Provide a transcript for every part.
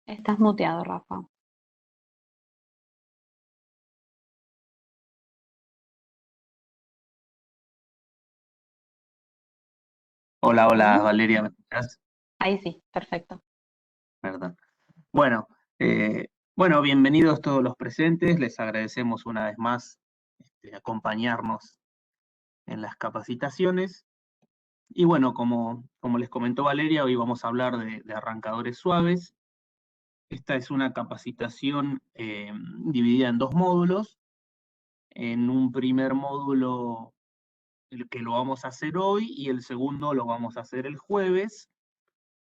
Estás muteado, Rafa. Hola, hola ¿Sí? Valeria, ¿me escuchás? Ahí sí, perfecto. Perdón. Bueno, bueno, bienvenidos todos los presentes. Les agradecemos una vez más acompañarnos en las capacitaciones. Y bueno, como les comentó Valeria, hoy vamos a hablar de arrancadores suaves. Esta es una capacitación dividida en dos módulos. En un primer módulo, el que lo vamos a hacer hoy, y el segundo lo vamos a hacer el jueves.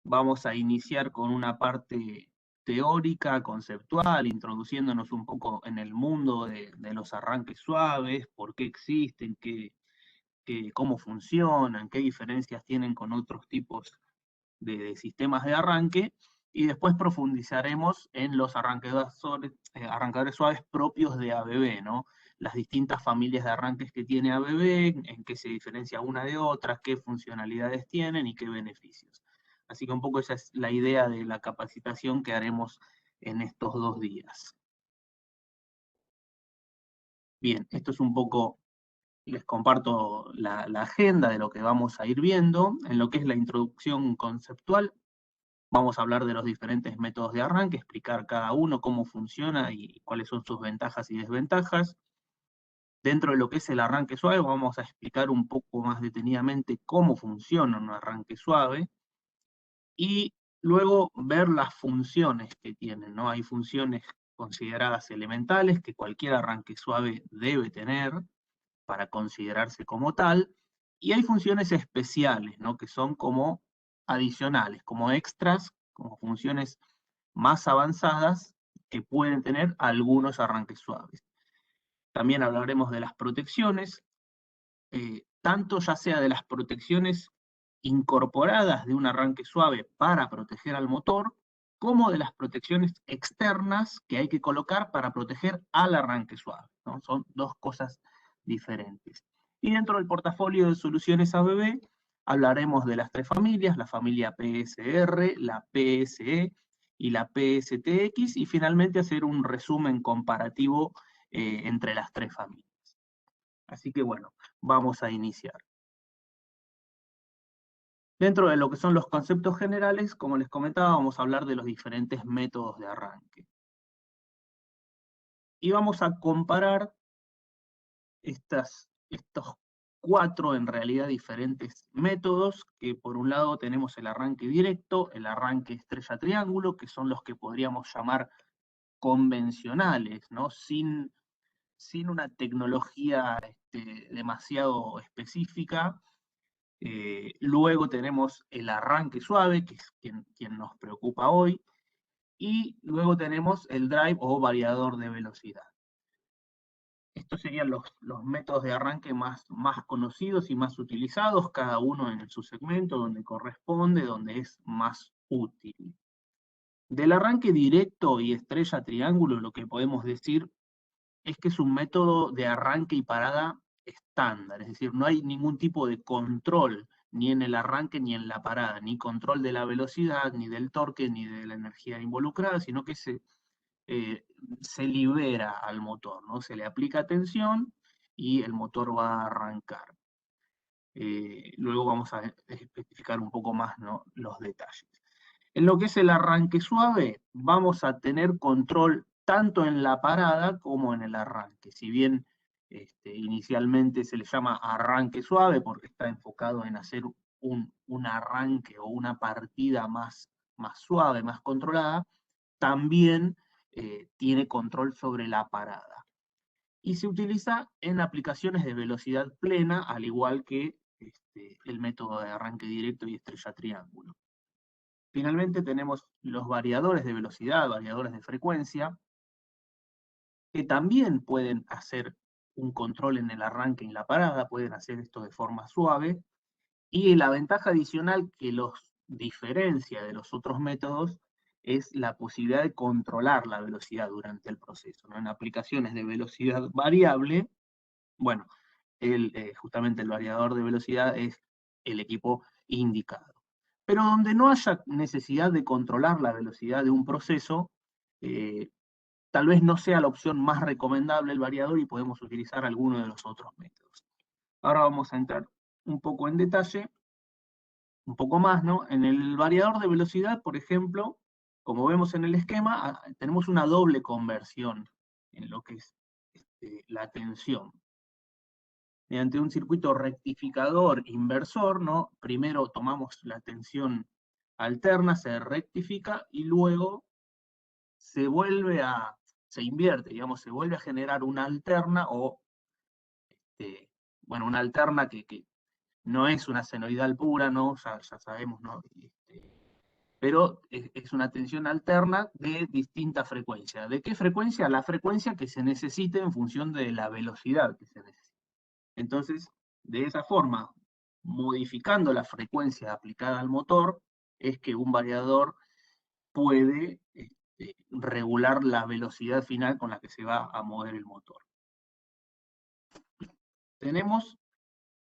Vamos a iniciar con una parte teórica, conceptual, introduciéndonos un poco en el mundo de los arranques suaves, por qué existen, cómo funcionan, qué diferencias tienen con otros tipos de sistemas de arranque, y después profundizaremos en los arrancadores suaves propios de ABB, ¿no? Las distintas familias de arranques que tiene ABB, en qué se diferencia una de otras, qué funcionalidades tienen y qué beneficios. Así que un poco esa es la idea de la capacitación que haremos en estos 2 días. Bien, esto es un poco, les comparto la agenda de lo que vamos a ir viendo. En lo que es la introducción conceptual, vamos a hablar de los diferentes métodos de arranque, explicar cada uno cómo funciona y cuáles son sus ventajas y desventajas. Dentro de lo que es el arranque suave, vamos a explicar un poco más detenidamente cómo funciona un arranque suave y luego ver las funciones que tienen, ¿no? Hay funciones consideradas elementales que cualquier arranque suave debe tener para considerarse como tal, y hay funciones especiales, ¿no? Que son como adicionales, como extras, como funciones más avanzadas que pueden tener algunos arranques suaves. También hablaremos de las protecciones, tanto ya sea de las protecciones incorporadas de un arranque suave para proteger al motor, como de las protecciones externas que hay que colocar para proteger al arranque suave, ¿no? Son dos cosas diferentes. Y dentro del portafolio de soluciones ABB hablaremos de las tres familias, la familia PSR, la PSE y la PSTX, y finalmente hacer un resumen comparativo entre las tres familias. Así que bueno, vamos a iniciar. Dentro de lo que son los conceptos generales, como les comentaba, vamos a hablar de los diferentes métodos de arranque. Y vamos a comparar estos cuatro, en realidad, diferentes métodos, que por un lado tenemos el arranque directo, el arranque estrella-triángulo, que son los que podríamos llamar convencionales, ¿no? Sin una tecnología demasiado específica. Luego tenemos el arranque suave, que es quien nos preocupa hoy, y luego tenemos el drive o variador de velocidad. Estos serían los métodos de arranque más conocidos y más utilizados, cada uno en su segmento, donde corresponde, donde es más útil. Del arranque directo y estrella triángulo, lo que podemos decir es que es un método de arranque y parada estándar, es decir, no hay ningún tipo de control ni en el arranque ni en la parada, ni control de la velocidad, ni del torque, ni de la energía involucrada, sino que se libera al motor, ¿no? Se le aplica tensión y el motor va a arrancar. Luego vamos a especificar un poco más, ¿no?, los detalles. En lo que es el arranque suave, vamos a tener control tanto en la parada como en el arranque. Si bien inicialmente se le llama arranque suave porque está enfocado en hacer un arranque o una partida más suave, más controlada, también tiene control sobre la parada. Y se utiliza en aplicaciones de velocidad plena, al igual que el método de arranque directo y estrella triángulo. Finalmente tenemos los variadores de velocidad, variadores de frecuencia, que también pueden hacer un control en el arranque y en la parada, pueden hacer esto de forma suave, y la ventaja adicional que los diferencia de los otros métodos es la posibilidad de controlar la velocidad durante el proceso, ¿no? En aplicaciones de velocidad variable, bueno, justamente el variador de velocidad es el equipo indicado. pero donde no haya necesidad de controlar la velocidad de un proceso, tal vez no sea la opción más recomendable el variador y podemos utilizar alguno de los otros métodos. Ahora vamos a entrar un poco en detalle, un poco más, ¿no? En el variador de velocidad, por ejemplo, como vemos en el esquema, tenemos una doble conversión en lo que es la tensión. Mediante un circuito rectificador inversor, ¿no? Primero tomamos la tensión alterna, se rectifica y luego se invierte, digamos, se vuelve a generar una alterna o, bueno, una alterna que no es una senoidal pura, ¿no? Ya sabemos, ¿no? Pero es una tensión alterna de distinta frecuencia. ¿De qué frecuencia? La frecuencia que se necesite en función de la velocidad que se necesite. Entonces, de esa forma, modificando la frecuencia aplicada al motor, es que un variador puede regular la velocidad final con la que se va a mover el motor. Tenemos,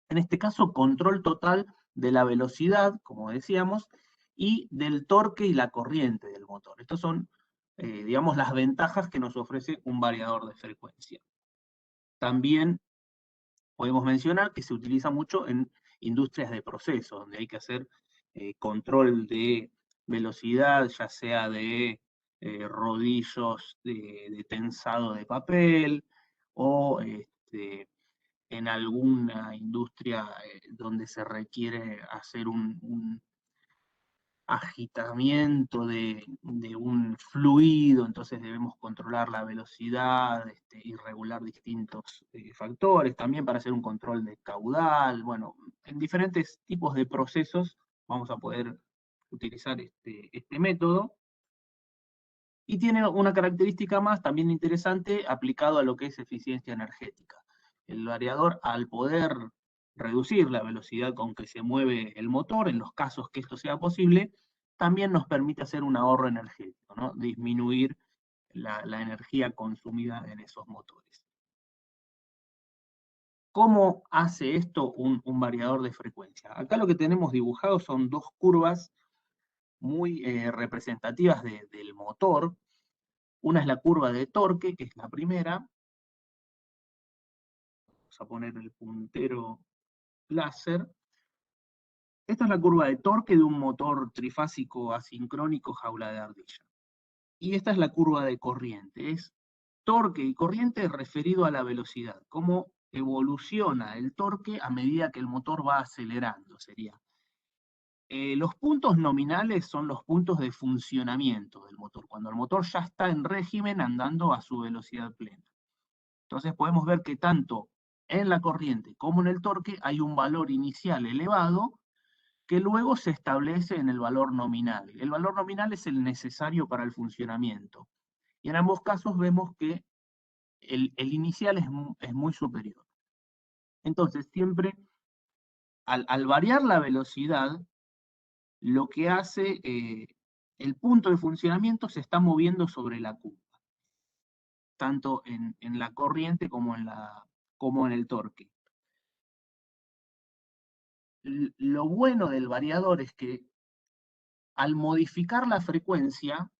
en este caso, control total de la velocidad, como decíamos, y del torque y la corriente del motor. Estas son, digamos, las ventajas que nos ofrece un variador de frecuencia. También podemos mencionar que se utiliza mucho en industrias de proceso, donde hay que hacer control de velocidad, ya sea de rodillos de tensado de papel, o en alguna industria donde se requiere hacer un agitamiento de un fluido, entonces debemos controlar la velocidad y regular distintos factores, también para hacer un control de caudal. Bueno, en diferentes tipos de procesos vamos a poder utilizar este método. Y tiene una característica más también interesante aplicado a lo que es eficiencia energética. El variador, al poder reducir la velocidad con que se mueve el motor, en los casos que esto sea posible, también nos permite hacer un ahorro energético, ¿no? Disminuir la energía consumida en esos motores. ¿Cómo hace esto un variador de frecuencia? Acá lo que tenemos dibujado son dos curvas muy representativas del motor. Una es la curva de torque, que es la primera. Vamos a poner el puntero láser. Esta es la curva de torque de un motor trifásico asincrónico jaula de ardilla. Y esta es la curva de corriente. Es torque y corriente referido a la velocidad. Cómo evoluciona el torque a medida que el motor va acelerando, sería. Los puntos nominales son los puntos de funcionamiento del motor, cuando el motor ya está en régimen andando a su velocidad plena. Entonces podemos ver que tanto en la corriente como en el torque hay un valor inicial elevado que luego se establece en el valor nominal. El valor nominal es el necesario para el funcionamiento. Y en ambos casos vemos que el inicial es muy superior. Entonces siempre al variar la velocidad, lo que hace el punto de funcionamiento se está moviendo sobre la curva, tanto en la corriente como en el torque. Lo bueno del variador es que al modificar la frecuencia,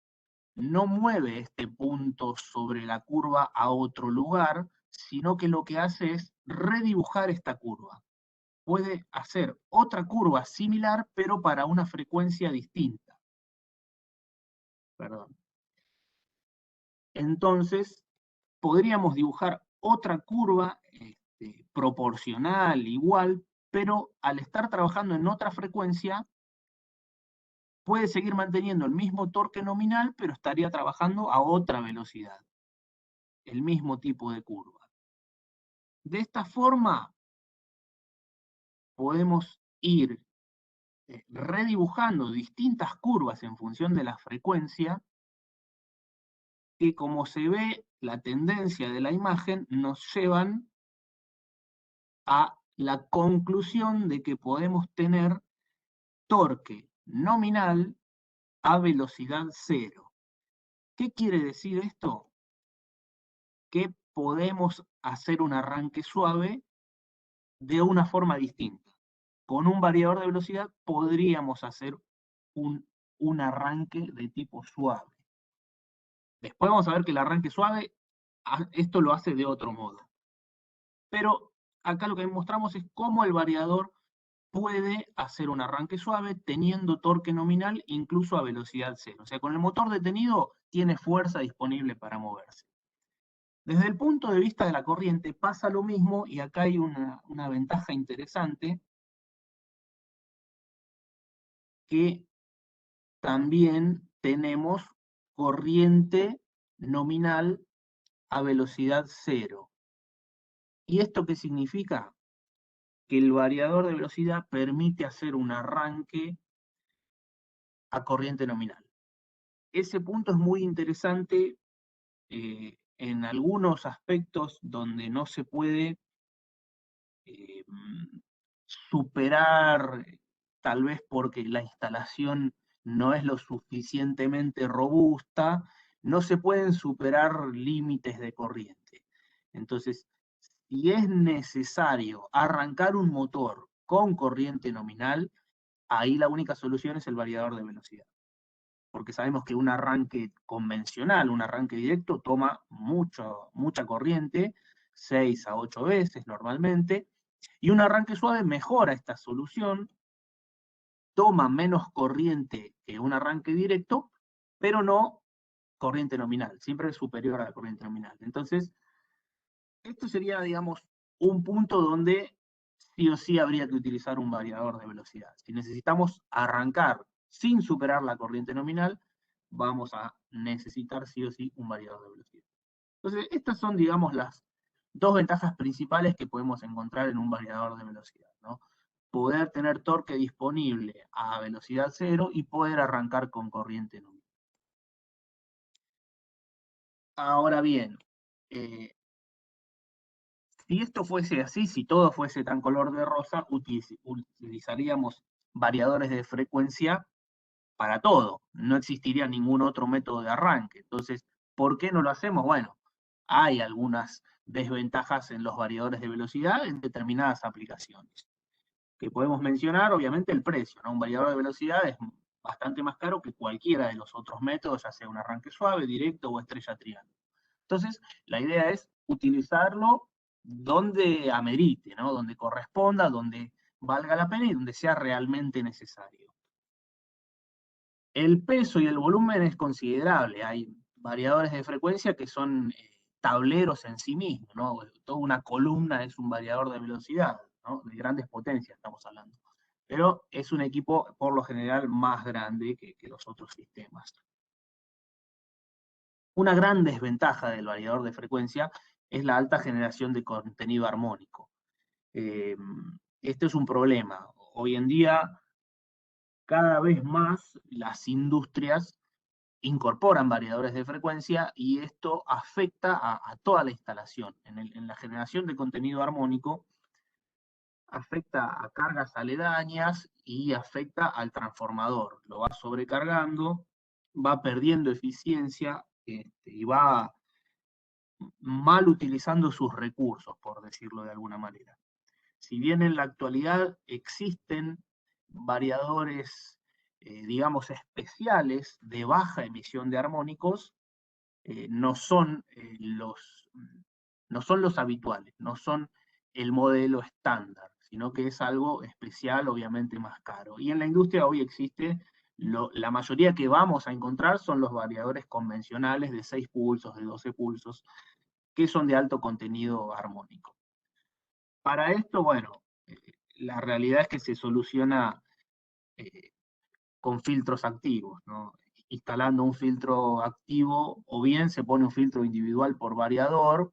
no mueve este punto sobre la curva a otro lugar, sino que lo que hace es redibujar esta curva. Puede hacer otra curva similar, pero para una frecuencia distinta. Perdón. Entonces, podríamos dibujar otra curva proporcional, igual, pero al estar trabajando en otra frecuencia, puede seguir manteniendo el mismo torque nominal, pero estaría trabajando a otra velocidad. El mismo tipo de curva. De esta forma, podemos ir redibujando distintas curvas en función de la frecuencia, que como se ve, la tendencia de la imagen nos llevan a la conclusión de que podemos tener torque nominal a velocidad cero. ¿Qué quiere decir esto? Que podemos hacer un arranque suave de una forma distinta. Con un variador de velocidad podríamos hacer un arranque de tipo suave. Después vamos a ver que el arranque suave, esto lo hace de otro modo. Pero acá lo que mostramos es cómo el variador puede hacer un arranque suave teniendo torque nominal incluso a velocidad cero. O sea, con el motor detenido tiene fuerza disponible para moverse. Desde el punto de vista de la corriente pasa lo mismo y acá hay una ventaja interesante que también tenemos corriente nominal a velocidad cero. ¿Y esto qué significa? Que el variador de velocidad permite hacer un arranque a corriente nominal. Ese punto es muy interesante en algunos aspectos donde no se puede superar, tal vez porque la instalación no es lo suficientemente robusta, no se pueden superar límites de corriente. Entonces, si es necesario arrancar un motor con corriente nominal, ahí la única solución es el variador de velocidad. Porque sabemos que un arranque convencional, un arranque directo, toma mucha corriente, 6 a 8 veces normalmente, y un arranque suave mejora esta solución, toma menos corriente que un arranque directo, pero no corriente nominal, siempre es superior a la corriente nominal. Entonces, esto sería, digamos, un punto donde sí o sí habría que utilizar un variador de velocidad. Si necesitamos arrancar sin superar la corriente nominal, vamos a necesitar sí o sí un variador de velocidad. Entonces, estas son, digamos, las dos ventajas principales que podemos encontrar en un variador de velocidad, ¿no? Poder tener torque disponible a velocidad cero y poder arrancar con corriente nominal. Ahora bien, si esto fuese así, si todo fuese tan color de rosa, utilizaríamos variadores de frecuencia para todo. No existiría ningún otro método de arranque. Entonces, ¿por qué no lo hacemos? Bueno, hay algunas desventajas en los variadores de velocidad en determinadas aplicaciones. Que podemos mencionar, obviamente, el precio, ¿no? Un variador de velocidad es bastante más caro que cualquiera de los otros métodos, ya sea un arranque suave, directo o estrella triángulo. Entonces, la idea es utilizarlo donde amerite, ¿no? Donde corresponda, donde valga la pena y donde sea realmente necesario. El peso y el volumen es considerable. Hay variadores de frecuencia que son tableros en sí mismos, ¿no? Toda una columna es un variador de velocidad, ¿no? De grandes potencias estamos hablando. Pero es un equipo, por lo general, más grande que los otros sistemas. Una gran desventaja del variador de frecuencia es la alta generación de contenido armónico. Este es un problema. Hoy en día, cada vez más las industrias incorporan variadores de frecuencia y esto afecta a toda la instalación. En la generación de contenido armónico, afecta a cargas aledañas y afecta al transformador. Lo va sobrecargando, va perdiendo eficiencia y va mal utilizando sus recursos, por decirlo de alguna manera. Si bien en la actualidad existen variadores, digamos, especiales de baja emisión de armónicos, no son no son los habituales, no son el modelo estándar, sino que es algo especial, obviamente más caro. Y en la industria hoy existe, la mayoría que vamos a encontrar son los variadores convencionales de 6 pulsos, de 12 pulsos, que son de alto contenido armónico. Para esto, bueno, la realidad es que se soluciona con filtros activos, ¿no? Instalando un filtro activo, o bien se pone un filtro individual por variador,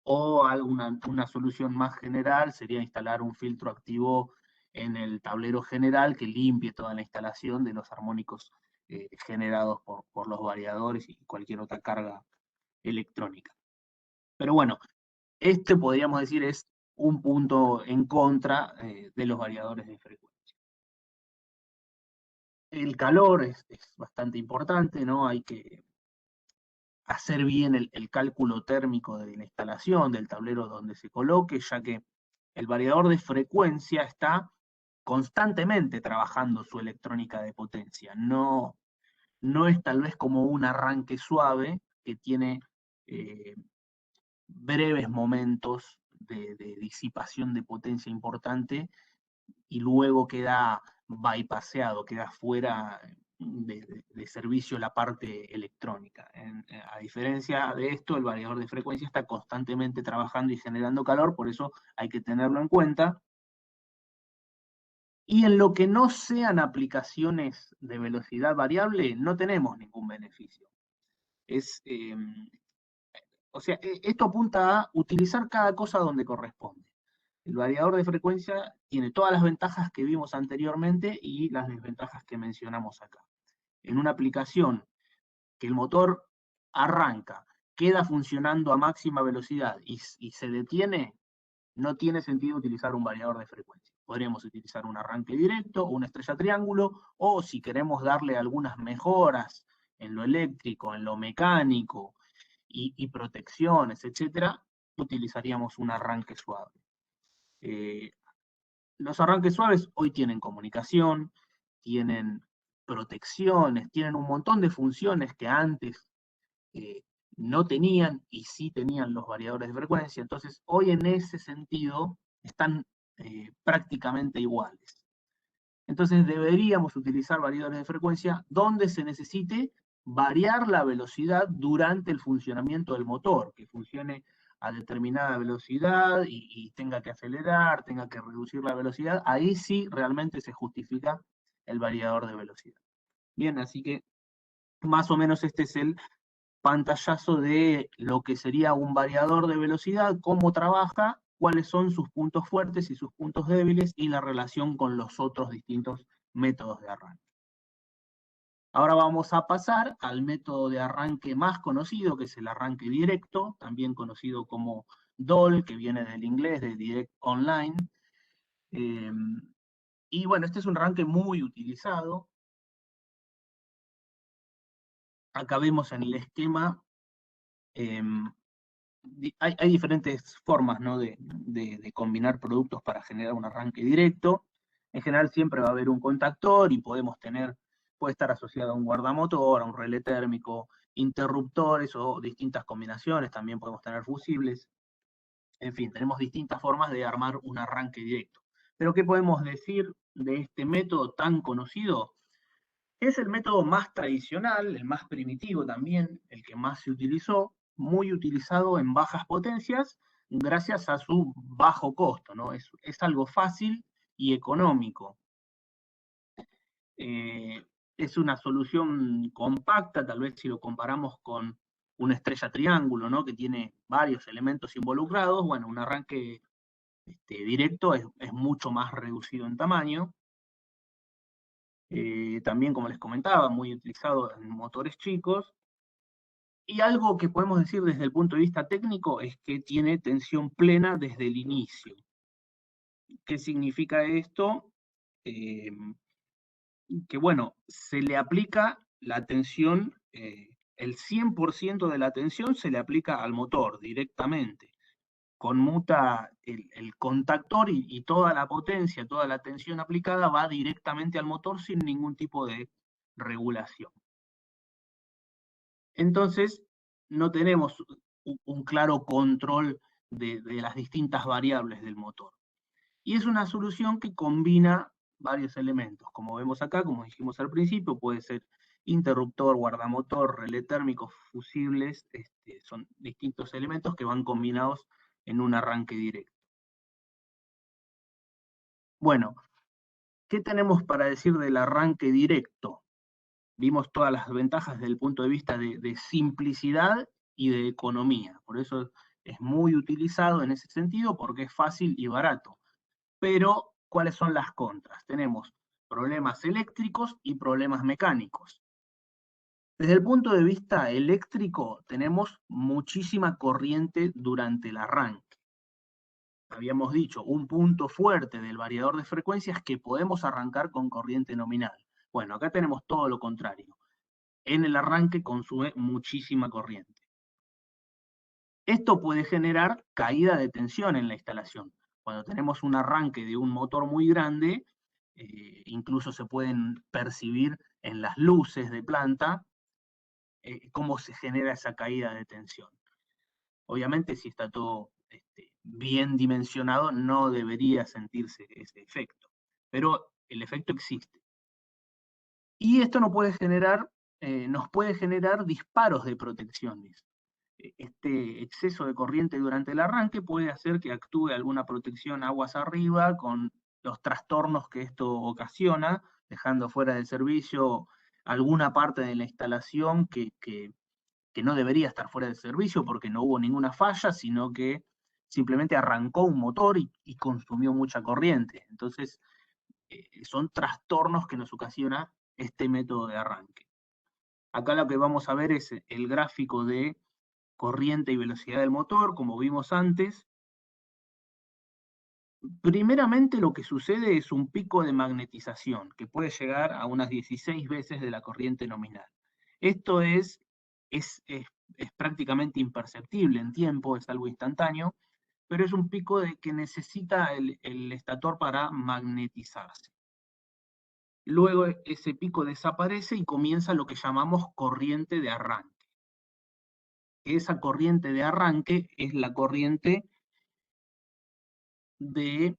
o una solución más general sería instalar un filtro activo en el tablero general que limpie toda la instalación de los armónicos generados por los variadores y cualquier otra carga electrónica. Pero bueno, este podríamos decir es un punto en contra de los variadores de frecuencia. El calor es bastante importante, ¿no? Hay que hacer bien el cálculo térmico de la instalación, del tablero donde se coloque, ya que el variador de frecuencia está constantemente trabajando su electrónica de potencia. No, no es tal vez como un arranque suave que tiene breves momentos de disipación de potencia importante y luego queda bypaseado, queda fuera de servicio la parte electrónica. A diferencia de esto, el variador de frecuencia está constantemente trabajando y generando calor, por eso hay que tenerlo en cuenta. Y en lo que no sean aplicaciones de velocidad variable, no tenemos ningún beneficio. O sea, esto apunta a utilizar cada cosa donde corresponde. El variador de frecuencia tiene todas las ventajas que vimos anteriormente y las desventajas que mencionamos acá. En una aplicación que el motor arranca, queda funcionando a máxima velocidad y se detiene, no tiene sentido utilizar un variador de frecuencia. Podríamos utilizar un arranque directo, una estrella triángulo, o si queremos darle algunas mejoras en lo eléctrico, en lo mecánico y protecciones, etcétera, utilizaríamos un arranque suave. Los arranques suaves hoy tienen comunicación, tienen protecciones, tienen un montón de funciones que antes no tenían y sí tenían los variadores de frecuencia. Entonces, hoy en ese sentido están prácticamente iguales. Entonces, deberíamos utilizar variadores de frecuencia donde se necesite variar la velocidad durante el funcionamiento del motor, que funcione a determinada velocidad y tenga que acelerar, tenga que reducir la velocidad. Ahí sí realmente se justifica el variador de velocidad. Bien, así que más o menos este es el pantallazo de lo que sería un variador de velocidad, cómo trabaja, cuáles son sus puntos fuertes y sus puntos débiles y la relación con los otros distintos métodos de arranque. Ahora vamos a pasar al método de arranque más conocido, que es el arranque directo, también conocido como DOL, que viene del inglés, de Direct Online. Y bueno, este es un arranque muy utilizado. Acá vemos en el esquema hay diferentes formas, ¿no? de combinar productos para generar un arranque directo. En general siempre va a haber un contactor y puede estar asociado a un guardamotor, a un relé térmico, interruptores o distintas combinaciones, también podemos tener fusibles. En fin, tenemos distintas formas de armar un arranque directo. Pero ¿qué podemos decir de este método tan conocido? Es el método más tradicional, el más primitivo también, el que más se utilizó, muy utilizado en bajas potencias gracias a su bajo costo, ¿no? Es algo fácil y económico. Es una solución compacta, tal vez si lo comparamos con una estrella triángulo, ¿no? Que tiene varios elementos involucrados. Bueno, un arranque directo es mucho más reducido en tamaño. También, como les comentaba, muy utilizado en motores chicos. Y algo que podemos decir desde el punto de vista técnico es que tiene tensión plena desde el inicio. ¿Qué significa esto? Que bueno, se le aplica la tensión, el 100% de la tensión se le aplica al motor directamente. Conmuta el contactor y toda la potencia, toda la tensión aplicada va directamente al motor sin ningún tipo de regulación. Entonces, no tenemos un claro control de las distintas variables del motor. Y es una solución que combina varios elementos. Como vemos acá, como dijimos al principio, puede ser interruptor, guardamotor, relé térmico, fusibles, son distintos elementos que van combinados en un arranque directo. Bueno, ¿qué tenemos para decir del arranque directo? Vimos todas las ventajas desde el punto de vista de simplicidad y de economía. Por eso es muy utilizado en ese sentido, porque es fácil y barato. Pero, ¿cuáles son las contras? Tenemos problemas eléctricos y problemas mecánicos. Desde el punto de vista eléctrico, tenemos muchísima corriente durante el arranque. Habíamos dicho, un punto fuerte del variador de frecuencias es que podemos arrancar con corriente nominal. Bueno, acá tenemos todo lo contrario. En el arranque consume muchísima corriente. Esto puede generar caída de tensión en la instalación. Cuando tenemos un arranque de un motor muy grande, incluso se pueden percibir en las luces de planta cómo se genera esa caída de tensión. Obviamente, si está todo bien dimensionado, no debería sentirse ese efecto, pero el efecto existe. Y esto nos puede generar disparos de protecciones. Este exceso de corriente durante el arranque puede hacer que actúe alguna protección aguas arriba con los trastornos que esto ocasiona, dejando fuera del servicio alguna parte de la instalación que no debería estar fuera del servicio porque no hubo ninguna falla, sino que simplemente arrancó un motor y consumió mucha corriente. Entonces, son trastornos que nos ocasiona este método de arranque. Acá lo que vamos a ver es el gráfico de corriente y velocidad del motor, como vimos antes. Primeramente lo que sucede es un pico de magnetización, que puede llegar a unas 16 veces de la corriente nominal. Esto es prácticamente imperceptible en tiempo, es algo instantáneo, pero es un pico que necesita el estator para magnetizarse. Luego ese pico desaparece y comienza lo que llamamos corriente de arranque. Esa corriente de arranque es la corriente de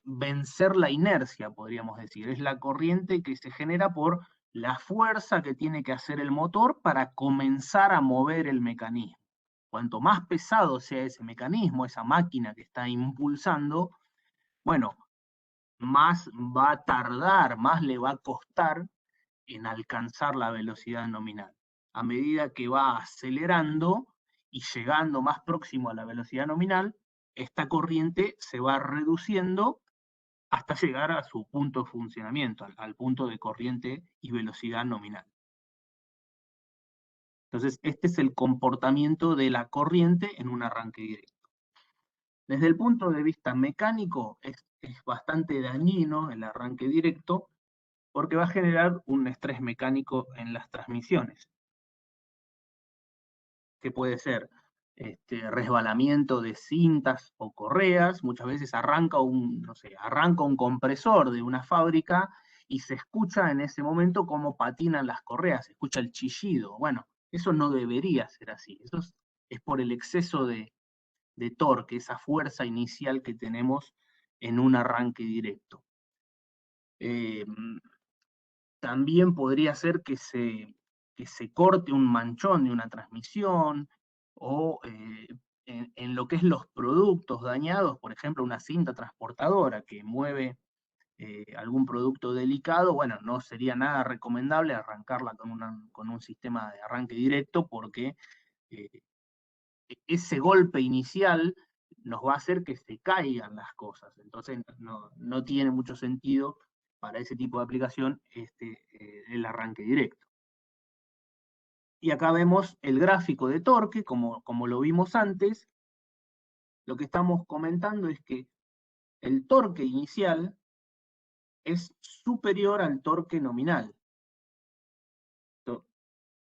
vencer la inercia, podríamos decir. Es la corriente que se genera por la fuerza que tiene que hacer el motor para comenzar a mover el mecanismo. Cuanto más pesado sea ese mecanismo, esa máquina que está impulsando, bueno, más va a tardar, más le va a costar en alcanzar la velocidad nominal. A medida que va acelerando y llegando más próximo a la velocidad nominal, esta corriente se va reduciendo hasta llegar a su punto de funcionamiento, al punto de corriente y velocidad nominal. Entonces, este es el comportamiento de la corriente en un arranque directo. Desde el punto de vista mecánico, es bastante dañino el arranque directo porque va a generar un estrés mecánico en las transmisiones, que puede ser resbalamiento de cintas o correas. Muchas veces arranca arranca un compresor de una fábrica y se escucha en ese momento cómo patinan las correas, se escucha el chillido. Bueno, eso no debería ser así. Eso es por el exceso de torque, esa fuerza inicial que tenemos en un arranque directo. También podría ser que se corte un manchón de una transmisión, o en lo que es los productos dañados, por ejemplo, una cinta transportadora que mueve algún producto delicado, bueno, no sería nada recomendable arrancarla con un sistema de arranque directo, porque ese golpe inicial nos va a hacer que se caigan las cosas. Entonces no tiene mucho sentido para ese tipo de aplicación el arranque directo. Y acá vemos el gráfico de torque, como lo vimos antes. Lo que estamos comentando es que el torque inicial es superior al torque nominal. Esto,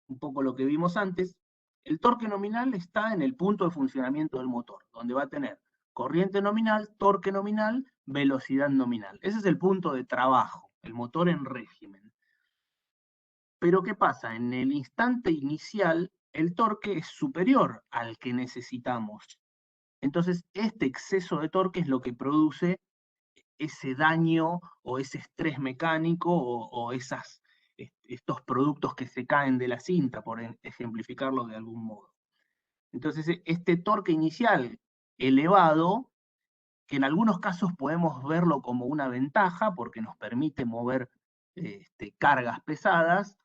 un poco lo que vimos antes. El torque nominal está en el punto de funcionamiento del motor, donde va a tener corriente nominal, torque nominal, velocidad nominal. Ese es el punto de trabajo, el motor en régimen. Pero ¿qué pasa? En el instante inicial, el torque es superior al que necesitamos. Entonces, este exceso de torque es lo que produce ese daño o ese estrés mecánico o estos productos que se caen de la cinta, por ejemplificarlo de algún modo. Entonces, este torque inicial elevado, que en algunos casos podemos verlo como una ventaja porque nos permite mover cargas pesadas,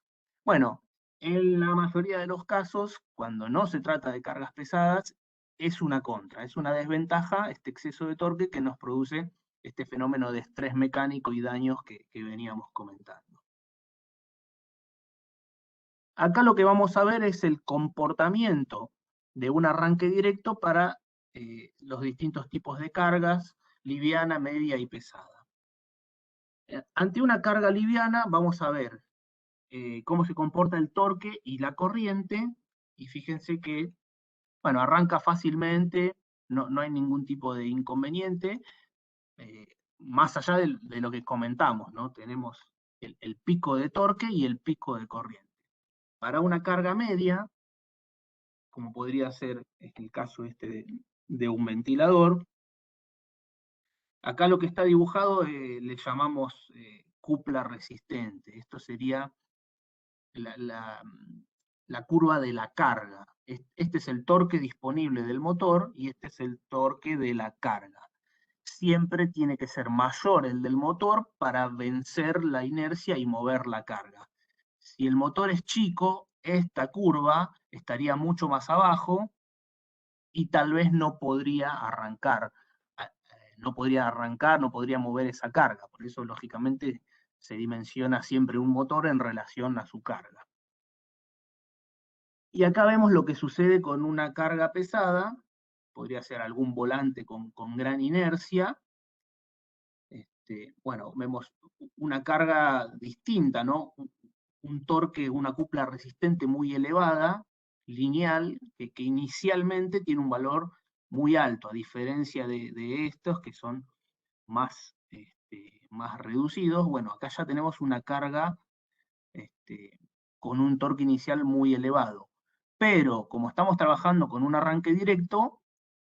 bueno, en la mayoría de los casos, cuando no se trata de cargas pesadas, es una contra, es una desventaja este exceso de torque que nos produce este fenómeno de estrés mecánico y daños que veníamos comentando. Acá lo que vamos a ver es el comportamiento de un arranque directo para los distintos tipos de cargas, liviana, media y pesada. Ante una carga liviana vamos a ver cómo se comporta el torque y la corriente, y fíjense que, bueno, arranca fácilmente, no hay ningún tipo de inconveniente, más allá de lo que comentamos, ¿no? Tenemos el pico de torque y el pico de corriente. Para una carga media, como podría ser el caso de un ventilador, acá lo que está dibujado le llamamos cupla resistente. Esto sería la, la, la curva de la carga. Este es el torque disponible del motor y este es el torque de la carga. Siempre tiene que ser mayor el del motor para vencer la inercia y mover la carga. Si el motor es chico, esta curva estaría mucho más abajo y tal vez no podría arrancar, no podría mover esa carga. Por eso, lógicamente, se dimensiona siempre un motor en relación a su carga. Y acá vemos lo que sucede con una carga pesada, podría ser algún volante con gran inercia. Bueno, vemos una carga distinta, ¿no? Un torque, una cupla resistente muy elevada, lineal, que inicialmente tiene un valor muy alto, a diferencia de estos que son más reducidos. Bueno, acá ya tenemos una carga con un torque inicial muy elevado. Pero como estamos trabajando con un arranque directo,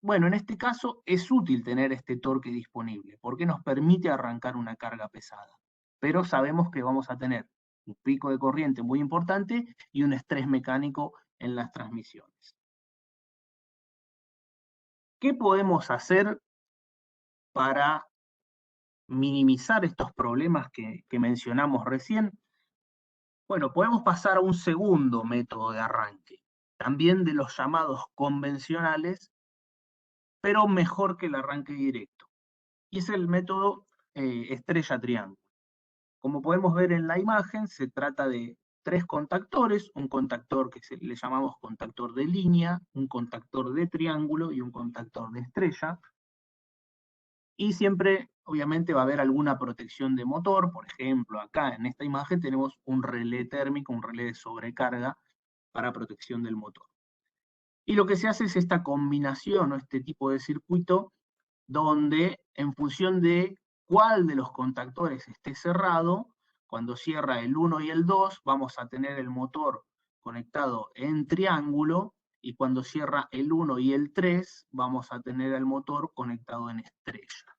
bueno, en este caso es útil tener este torque disponible, porque nos permite arrancar una carga pesada. Pero sabemos que vamos a tener un pico de corriente muy importante y un estrés mecánico en las transmisiones. ¿Qué podemos hacer para minimizar estos problemas que mencionamos recién? Bueno, podemos pasar a un segundo método de arranque, también de los llamados convencionales, pero mejor que el arranque directo. Y es el método estrella-triángulo. Como podemos ver en la imagen, se trata de tres contactores, un contactor que le llamamos contactor de línea, un contactor de triángulo y un contactor de estrella. Y siempre, obviamente, va a haber alguna protección de motor. Por ejemplo, acá en esta imagen tenemos un relé térmico, un relé de sobrecarga para protección del motor. Y lo que se hace es esta combinación o este tipo de circuito donde en función de cuál de los contactores esté cerrado, cuando cierra el 1 y el 2, vamos a tener el motor conectado en triángulo, y cuando cierra el 1 y el 3, vamos a tener el motor conectado en estrella.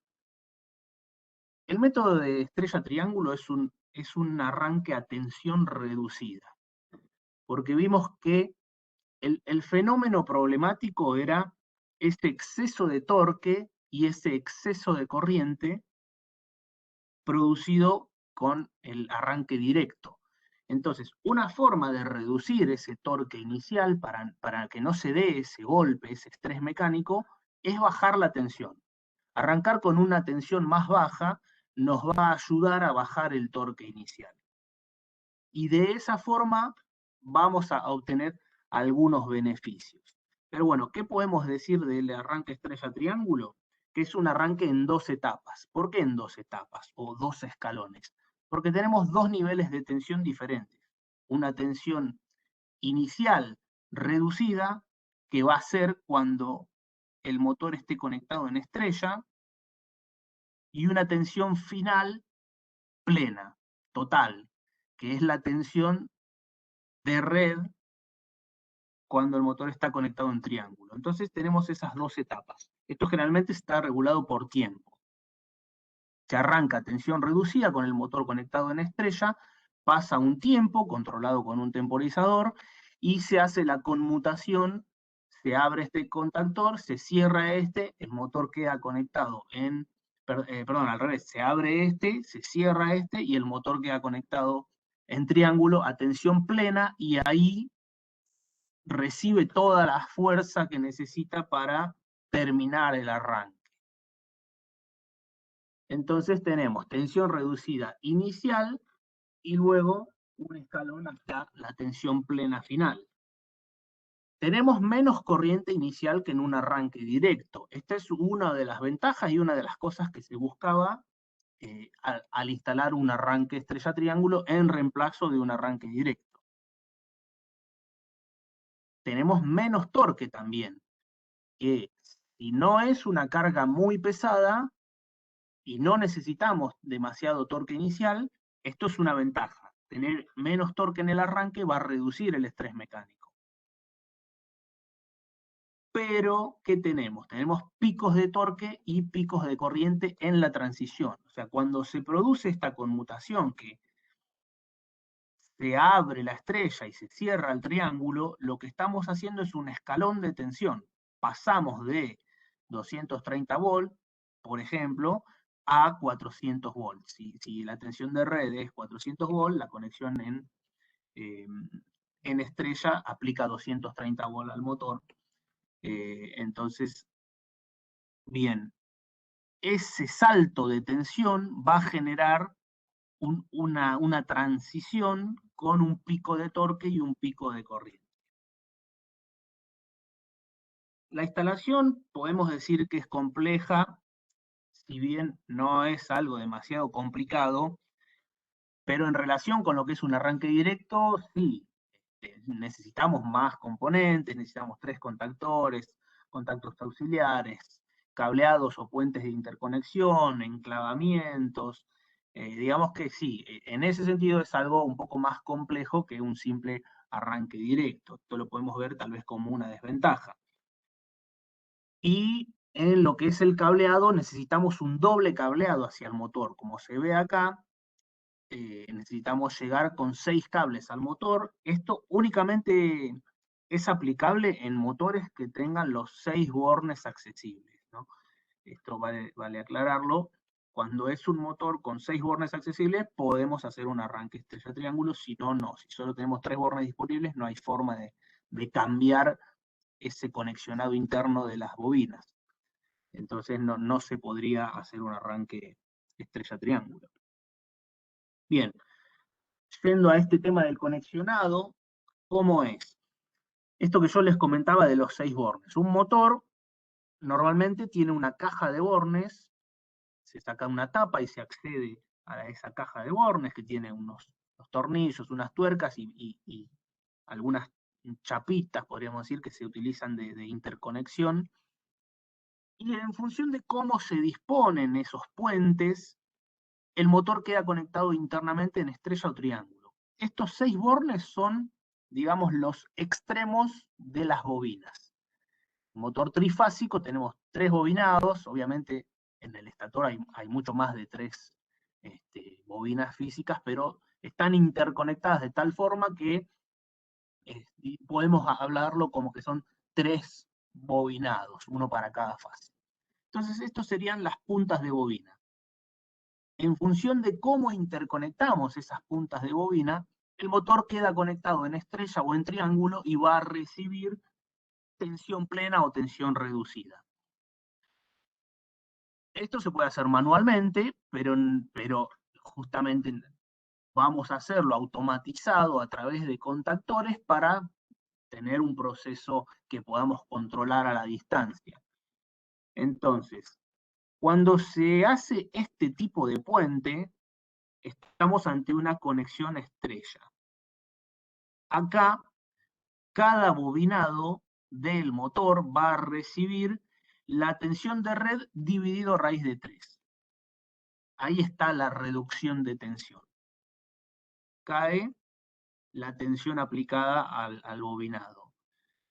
El método de estrella-triángulo es un arranque a tensión reducida, porque vimos que el fenómeno problemático era este exceso de torque y ese exceso de corriente producido con el arranque directo. Entonces, una forma de reducir ese torque inicial para que no se dé ese golpe, ese estrés mecánico, es bajar la tensión. Arrancar con una tensión más baja nos va a ayudar a bajar el torque inicial. Y de esa forma vamos a obtener algunos beneficios. Pero bueno, ¿qué podemos decir del arranque estrella-triángulo? Que es un arranque en dos etapas. ¿Por qué en dos etapas o dos escalones? Porque tenemos dos niveles de tensión diferentes. Una tensión inicial reducida, que va a ser cuando el motor esté conectado en estrella, y una tensión final plena, total, que es la tensión de red cuando el motor está conectado en triángulo. Entonces tenemos esas dos etapas. Esto generalmente está regulado por tiempo. Se arranca a tensión reducida con el motor conectado en estrella, pasa un tiempo controlado con un temporizador y se hace la conmutación, se abre este contactor, se cierra este, el motor queda conectado perdón, al revés, se abre este, se cierra este y el motor queda conectado en triángulo a tensión plena, y ahí recibe toda la fuerza que necesita para terminar el arranque. Entonces tenemos tensión reducida inicial y luego un escalón hasta la tensión plena final. Tenemos menos corriente inicial que en un arranque directo. Esta es una de las ventajas y una de las cosas que se buscaba al instalar un arranque estrella-triángulo en reemplazo de un arranque directo. Tenemos menos torque también, que si no es una carga muy pesada, y no necesitamos demasiado torque inicial, esto es una ventaja. Tener menos torque en el arranque va a reducir el estrés mecánico. Pero, ¿qué tenemos? Tenemos picos de torque y picos de corriente en la transición. O sea, cuando se produce esta conmutación que se abre la estrella y se cierra el triángulo, lo que estamos haciendo es un escalón de tensión. Pasamos de 230 volts, por ejemplo, a 400 volts. Si la tensión de red es 400 volts, la conexión en estrella aplica 230 volts al motor. Entonces, bien, ese salto de tensión va a generar una transición con un pico de torque y un pico de corriente. La instalación podemos decir que es compleja, si bien no es algo demasiado complicado, pero en relación con lo que es un arranque directo, sí, necesitamos más componentes, necesitamos 3 contactores, contactos auxiliares, cableados o puentes de interconexión, enclavamientos. Digamos que sí, en ese sentido es algo un poco más complejo que un simple arranque directo. Esto lo podemos ver tal vez como una desventaja. Y en lo que es el cableado, necesitamos un doble cableado hacia el motor. Como se ve acá, necesitamos llegar con 6 cables al motor. Esto únicamente es aplicable en motores que tengan los 6 bornes accesibles, ¿no? Esto vale aclararlo. Cuando es un motor con 6 bornes accesibles, podemos hacer un arranque estrella triángulo, si no, no. Si solo tenemos 3 bornes disponibles, no hay forma de cambiar ese conexionado interno de las bobinas. Entonces no se podría hacer un arranque estrella triángulo. Bien, yendo a este tema del conexionado, ¿cómo es? Esto que yo les comentaba de los 6 bornes. Un motor normalmente tiene una caja de bornes, se saca una tapa y se accede a esa caja de bornes que tiene unos tornillos, unas tuercas y algunas chapitas, podríamos decir, que se utilizan de interconexión. Y en función de cómo se disponen esos puentes, el motor queda conectado internamente en estrella o triángulo. Estos 6 bornes son, digamos, los extremos de las bobinas. Motor trifásico, tenemos 3 bobinados, obviamente en el estator hay mucho más de 3 bobinas físicas, pero están interconectadas de tal forma que podemos hablarlo como que son 3 bobinados, uno para cada fase. Entonces, estos serían las puntas de bobina. En función de cómo interconectamos esas puntas de bobina, el motor queda conectado en estrella o en triángulo y va a recibir tensión plena o tensión reducida. Esto se puede hacer manualmente, pero justamente vamos a hacerlo automatizado a través de contactores para tener un proceso que podamos controlar a la distancia. Entonces, cuando se hace este tipo de puente, estamos ante una conexión estrella. Acá, cada bobinado del motor va a recibir la tensión de red dividido raíz de 3. Ahí está la reducción de tensión. Cae la tensión aplicada al bobinado.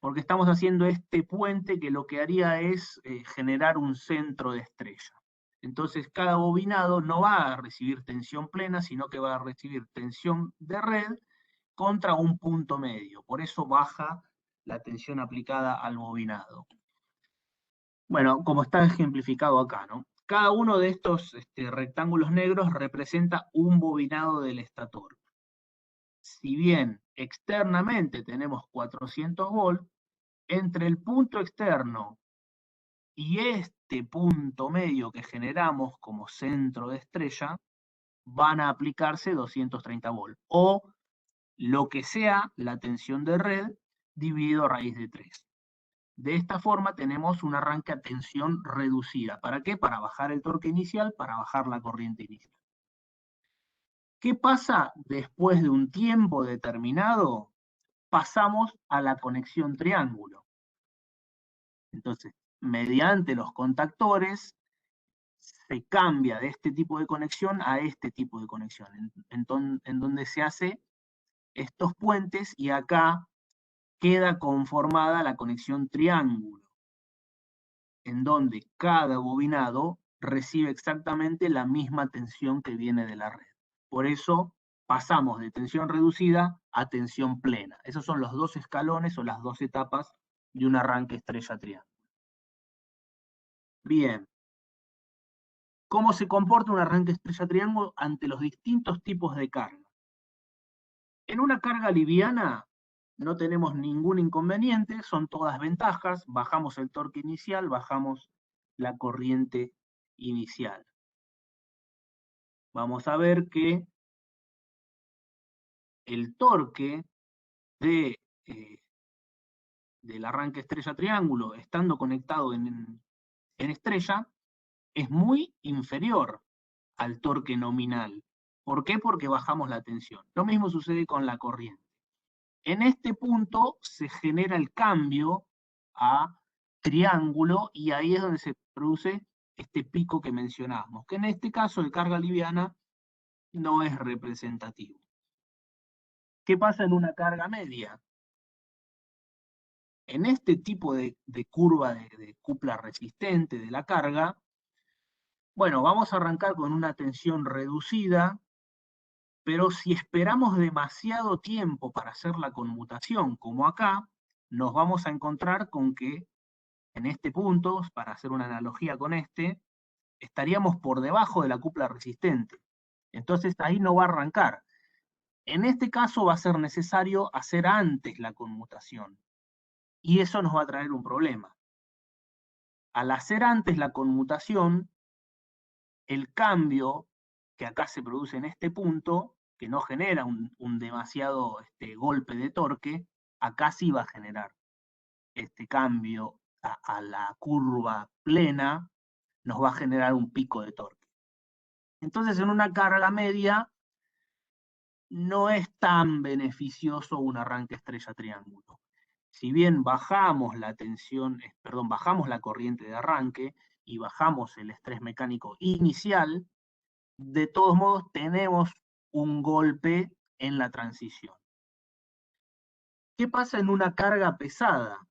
Porque estamos haciendo este puente que lo que haría es generar un centro de estrella. Entonces, cada bobinado no va a recibir tensión plena, sino que va a recibir tensión de red contra un punto medio. Por eso baja la tensión aplicada al bobinado. Bueno, como está ejemplificado acá, ¿no? Cada uno de estos rectángulos negros representa un bobinado del estator. Si bien externamente tenemos 400 volts, entre el punto externo y este punto medio que generamos como centro de estrella, van a aplicarse 230 volts, o lo que sea la tensión de red dividido raíz de 3. De esta forma tenemos un arranque a tensión reducida. ¿Para qué? Para bajar el torque inicial, para bajar la corriente inicial. ¿Qué pasa después de un tiempo determinado? Pasamos a la conexión triángulo. Entonces, mediante los contactores, se cambia de este tipo de conexión a este tipo de conexión, en donde se hace estos puentes y acá queda conformada la conexión triángulo, en donde cada bobinado recibe exactamente la misma tensión que viene de la red. Por eso pasamos de tensión reducida a tensión plena. Esos son los dos escalones o las dos etapas de un arranque estrella-triángulo. Bien. ¿Cómo se comporta un arranque estrella-triángulo ante los distintos tipos de carga? En una carga liviana no tenemos ningún inconveniente, son todas ventajas, bajamos el torque inicial, bajamos la corriente inicial. Vamos a ver que el torque del arranque estrella-triángulo, estando conectado en estrella, es muy inferior al torque nominal. ¿Por qué? Porque bajamos la tensión. Lo mismo sucede con la corriente. En este punto se genera el cambio a triángulo y ahí es donde se produce este pico que mencionábamos, que en este caso de carga liviana no es representativo. ¿Qué pasa en una carga media? En este tipo de curva de cupla resistente de la carga, bueno, vamos a arrancar con una tensión reducida, pero si esperamos demasiado tiempo para hacer la conmutación, como acá, nos vamos a encontrar con que en este punto, para hacer una analogía con este, estaríamos por debajo de la cupla resistente. Entonces ahí no va a arrancar. En este caso va a ser necesario hacer antes la conmutación. Y eso nos va a traer un problema. Al hacer antes la conmutación, el cambio que acá se produce en este punto, que no genera un demasiado golpe de torque, acá sí va a generar este cambio a la curva plena, nos va a generar un pico de torque. Entonces, en una carga media, no es tan beneficioso un arranque estrella-triángulo. Si bien bajamos la tensión, bajamos la corriente de arranque y bajamos el estrés mecánico inicial, de todos modos tenemos un golpe en la transición. ¿Qué pasa en una carga pesada?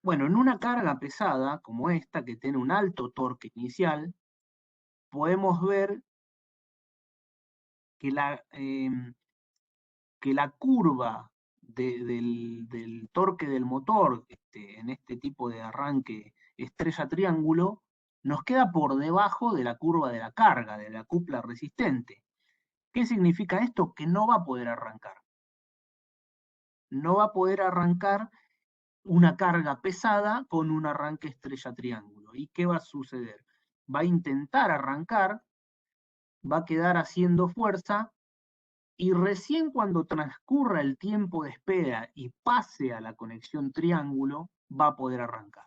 Bueno, en una carga pesada como esta, que tiene un alto torque inicial, podemos ver que la curva del torque del motor en este tipo de arranque estrella-triángulo nos queda por debajo de la curva de la carga, de la cupla resistente. ¿Qué significa esto? Que no va a poder arrancar. No va a poder arrancar una carga pesada con un arranque estrella-triángulo. ¿Y qué va a suceder? Va a intentar arrancar, va a quedar haciendo fuerza, y recién cuando transcurra el tiempo de espera y pase a la conexión triángulo, va a poder arrancar.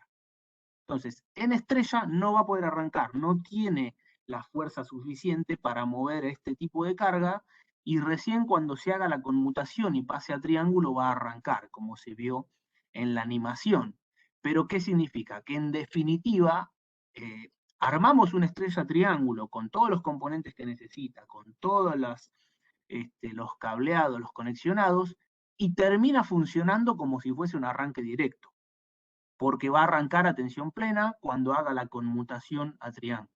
Entonces, en estrella no va a poder arrancar, no tiene la fuerza suficiente para mover este tipo de carga, y recién cuando se haga la conmutación y pase a triángulo va a arrancar, como se vio en la animación. Pero, ¿qué significa? Que en definitiva, armamos una estrella triángulo con todos los componentes que necesita, con todas los cableados, los conexionados, y termina funcionando como si fuese un arranque directo, porque va a arrancar a tensión plena cuando haga la conmutación a triángulo.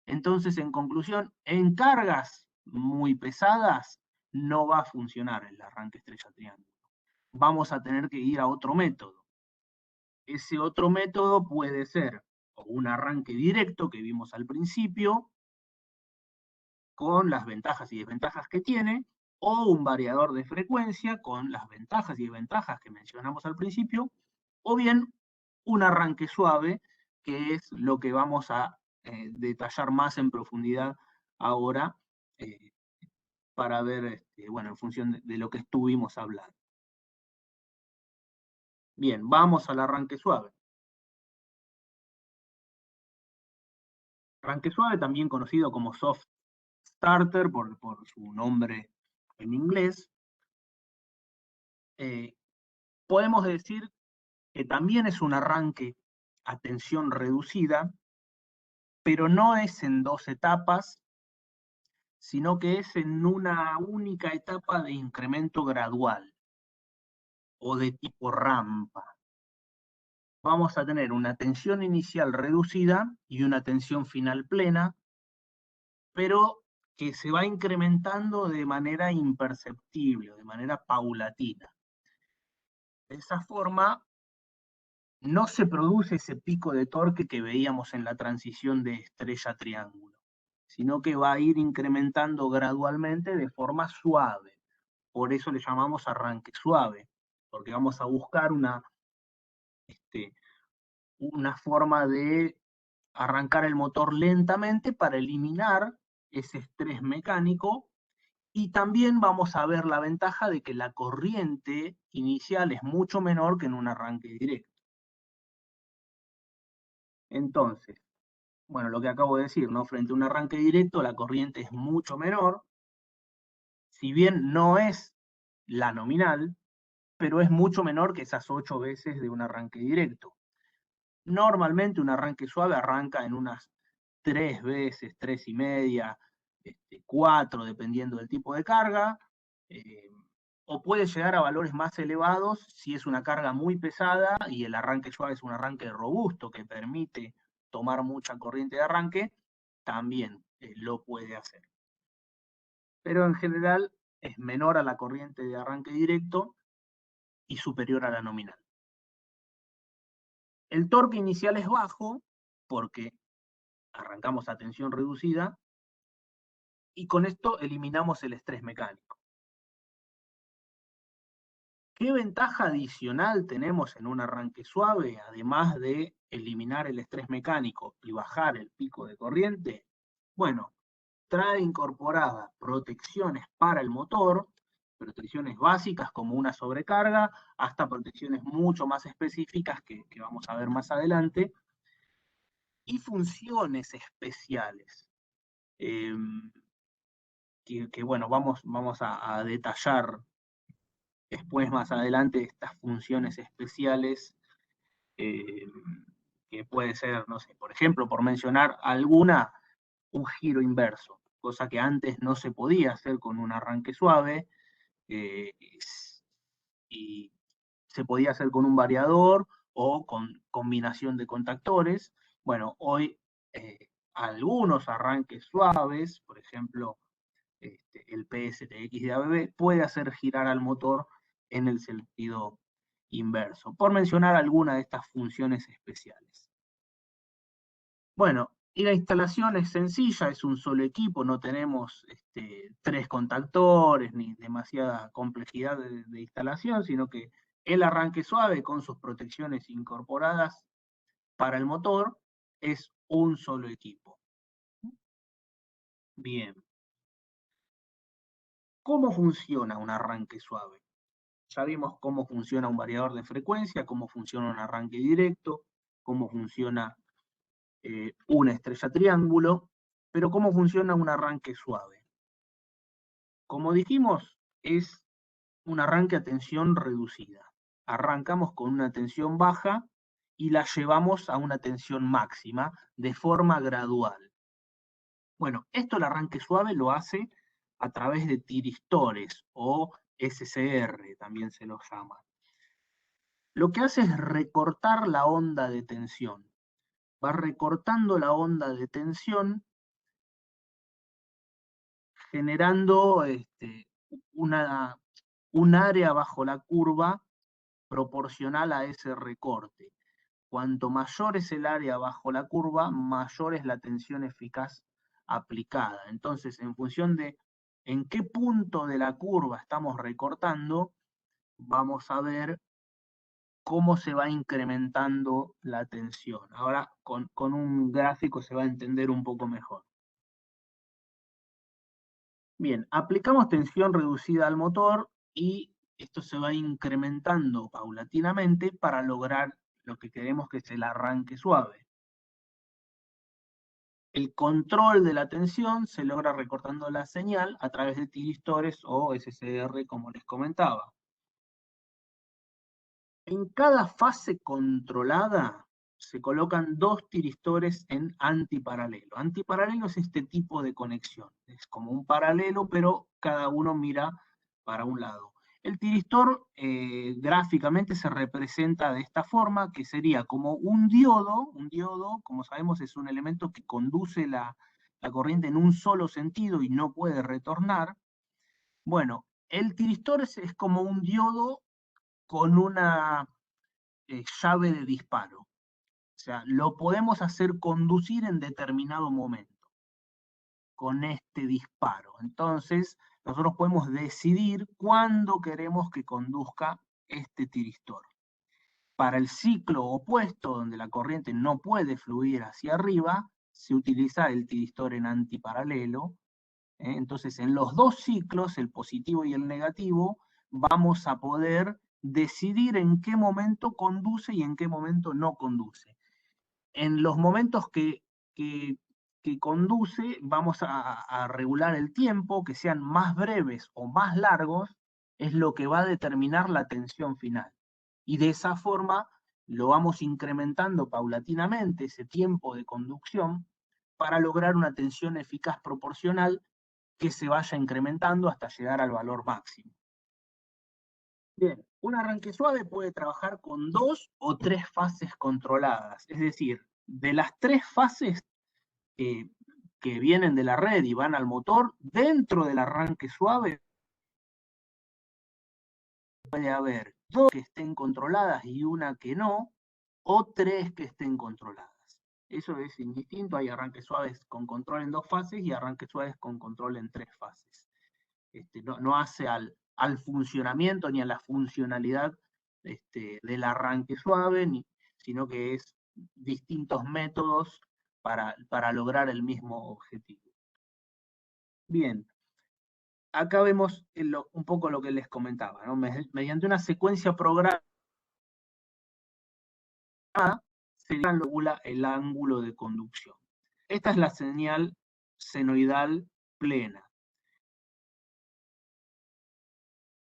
Entonces, en conclusión, en cargas muy pesadas no va a funcionar el arranque estrella-triángulo. Vamos a tener que ir a otro método. Ese otro método puede ser un arranque directo que vimos al principio, con las ventajas y desventajas que tiene, o un variador de frecuencia con las ventajas y desventajas que mencionamos al principio, o bien un arranque suave, que es lo que vamos a detallar más en profundidad ahora, para ver, bueno, en función de lo que estuvimos hablando. Bien, vamos al arranque suave. Arranque suave, también conocido como soft starter por su nombre en inglés. Podemos decir que también es un arranque a tensión reducida, pero no es en 2 etapas, sino que es en una única etapa de incremento gradual o de tipo rampa. Vamos a tener una tensión inicial reducida y una tensión final plena, pero que se va incrementando de manera imperceptible, de manera paulatina. De esa forma, no se produce ese pico de torque que veíamos en la transición de estrella-triángulo, sino que va a ir incrementando gradualmente de forma suave. Por eso le llamamos arranque suave, porque vamos a buscar una forma de arrancar el motor lentamente para eliminar ese estrés mecánico, y también vamos a ver la ventaja de que la corriente inicial es mucho menor que en un arranque directo. Entonces, bueno, lo que acabo de decir, ¿no? Frente a un arranque directo, la corriente es mucho menor, si bien no es la nominal, pero es mucho menor que esas 8 veces de un arranque directo. Normalmente un arranque suave arranca en unas 3 veces, 3,5, 4, dependiendo del tipo de carga, o puede llegar a valores más elevados si es una carga muy pesada y el arranque suave es un arranque robusto que permite tomar mucha corriente de arranque, también lo puede hacer. Pero en general es menor a la corriente de arranque directo y superior a la nominal. El torque inicial es bajo porque arrancamos a tensión reducida y con esto eliminamos el estrés mecánico. ¿Qué ventaja adicional tenemos en un arranque suave, además de eliminar el estrés mecánico y bajar el pico de corriente? Bueno, trae incorporadas protecciones para el motor, protecciones básicas como una sobrecarga, hasta protecciones mucho más específicas que vamos a ver más adelante, y funciones especiales. Que bueno, vamos a detallar después más adelante estas funciones especiales, eh, que puede ser, no sé, por ejemplo, por mencionar alguna, un giro inverso, cosa que antes no se podía hacer con un arranque suave, eh, y se podía hacer con un variador o con combinación de contactores. Bueno, hoy algunos arranques suaves, por ejemplo, el PSTX de ABB, puede hacer girar al motor en el sentido inverso, por mencionar alguna de estas funciones especiales. Bueno, y la instalación es sencilla, es un solo equipo, no tenemos 3 contactores ni demasiada complejidad de instalación, sino que el arranque suave con sus protecciones incorporadas para el motor es un solo equipo. Bien. ¿Cómo funciona un arranque suave? Ya vimos cómo funciona un variador de frecuencia, cómo funciona un arranque directo, cómo funciona una estrella triángulo, pero cómo funciona un arranque suave. Como dijimos, es un arranque a tensión reducida. Arrancamos con una tensión baja y la llevamos a una tensión máxima de forma gradual. Bueno, esto el arranque suave lo hace a través de tiristores o SCR, también se los llama. Lo que hace es recortar la onda de tensión. Va recortando la onda de tensión, generando un área bajo la curva proporcional a ese recorte. Cuanto mayor es el área bajo la curva, mayor es la tensión eficaz aplicada. Entonces, en función de en qué punto de la curva estamos recortando, vamos a ver cómo se va incrementando la tensión. Ahora, con un gráfico se va a entender un poco mejor. Bien, aplicamos tensión reducida al motor y esto se va incrementando paulatinamente para lograr lo que queremos, que es el arranque suave. El control de la tensión se logra recortando la señal a través de tiristores o SCR, como les comentaba. En cada fase controlada se colocan dos tiristores en antiparalelo. Antiparalelo es este tipo de conexión. Es como un paralelo, pero cada uno mira para un lado. El tiristor gráficamente se representa de esta forma, que sería como un diodo. Un diodo, como sabemos, es un elemento que conduce la corriente en un solo sentido y no puede retornar. Bueno, el tiristor es como un diodo con una llave de disparo. O sea, lo podemos hacer conducir en determinado momento con este disparo. Entonces, nosotros podemos decidir cuándo queremos que conduzca este tiristor. Para el ciclo opuesto, donde la corriente no puede fluir hacia arriba, se utiliza el tiristor en antiparalelo. Entonces, en los dos ciclos, el positivo y el negativo, vamos a poder decidir en qué momento conduce y en qué momento no conduce. En los momentos que conduce, vamos a regular el tiempo, que sean más breves o más largos, es lo que va a determinar la tensión final. Y de esa forma lo vamos incrementando paulatinamente, ese tiempo de conducción, para lograr una tensión eficaz proporcional que se vaya incrementando hasta llegar al valor máximo. Bien, un arranque suave puede trabajar con 2 o 3 fases controladas, es decir, de las 3 fases que vienen de la red y van al motor, dentro del arranque suave puede haber 2 que estén controladas y una que no, o 3 que estén controladas. Eso es indistinto, hay arranques suaves con control en 2 fases y arranques suaves con control en 3 fases. No hace al funcionamiento ni a la funcionalidad del arranque suave, sino que es distintos métodos para lograr el mismo objetivo. Bien, acá vemos un poco lo que les comentaba, ¿no? Mediante una secuencia programada se regula el ángulo de conducción. Esta es la señal senoidal plena.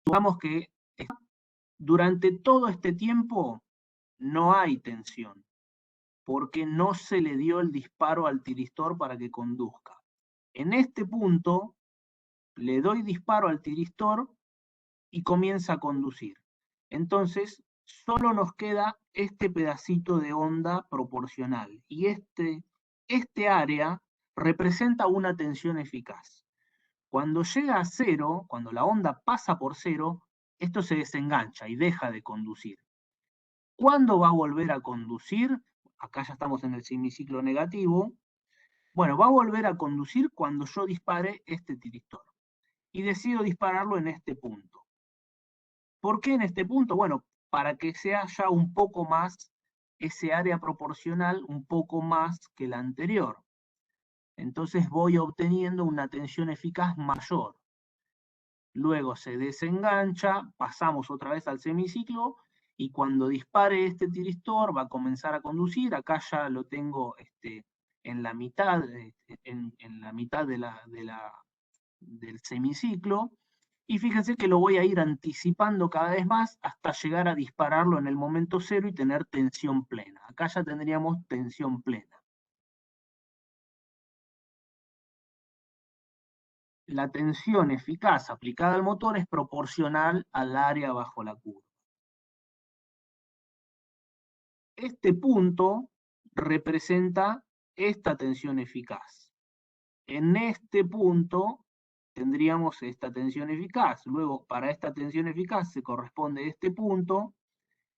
Supongamos que durante todo este tiempo no hay tensión, porque no se le dio el disparo al tiristor para que conduzca. En este punto, le doy disparo al tiristor y comienza a conducir. Entonces, solo nos queda este pedacito de onda proporcional, y este área representa una tensión eficaz. Cuando llega a cero, cuando la onda pasa por cero, esto se desengancha y deja de conducir. ¿Cuándo va a volver a conducir? Acá ya estamos en el semiciclo negativo. Bueno, va a volver a conducir cuando yo dispare este tiristor. Y decido dispararlo en este punto. ¿Por qué en este punto? Bueno, para que sea ya un poco más, ese área proporcional, un poco más que la anterior. Entonces voy obteniendo una tensión eficaz mayor. Luego se desengancha, pasamos otra vez al semiciclo, y cuando dispare este tiristor va a comenzar a conducir. Acá ya lo tengo en la mitad, en la mitad del semiciclo, y fíjense que lo voy a ir anticipando cada vez más hasta llegar a dispararlo en el momento cero y tener tensión plena. Acá ya tendríamos tensión plena. La tensión eficaz aplicada al motor es proporcional al área bajo la curva. Este punto representa esta tensión eficaz. En este punto tendríamos esta tensión eficaz. Luego, para esta tensión eficaz se corresponde este punto,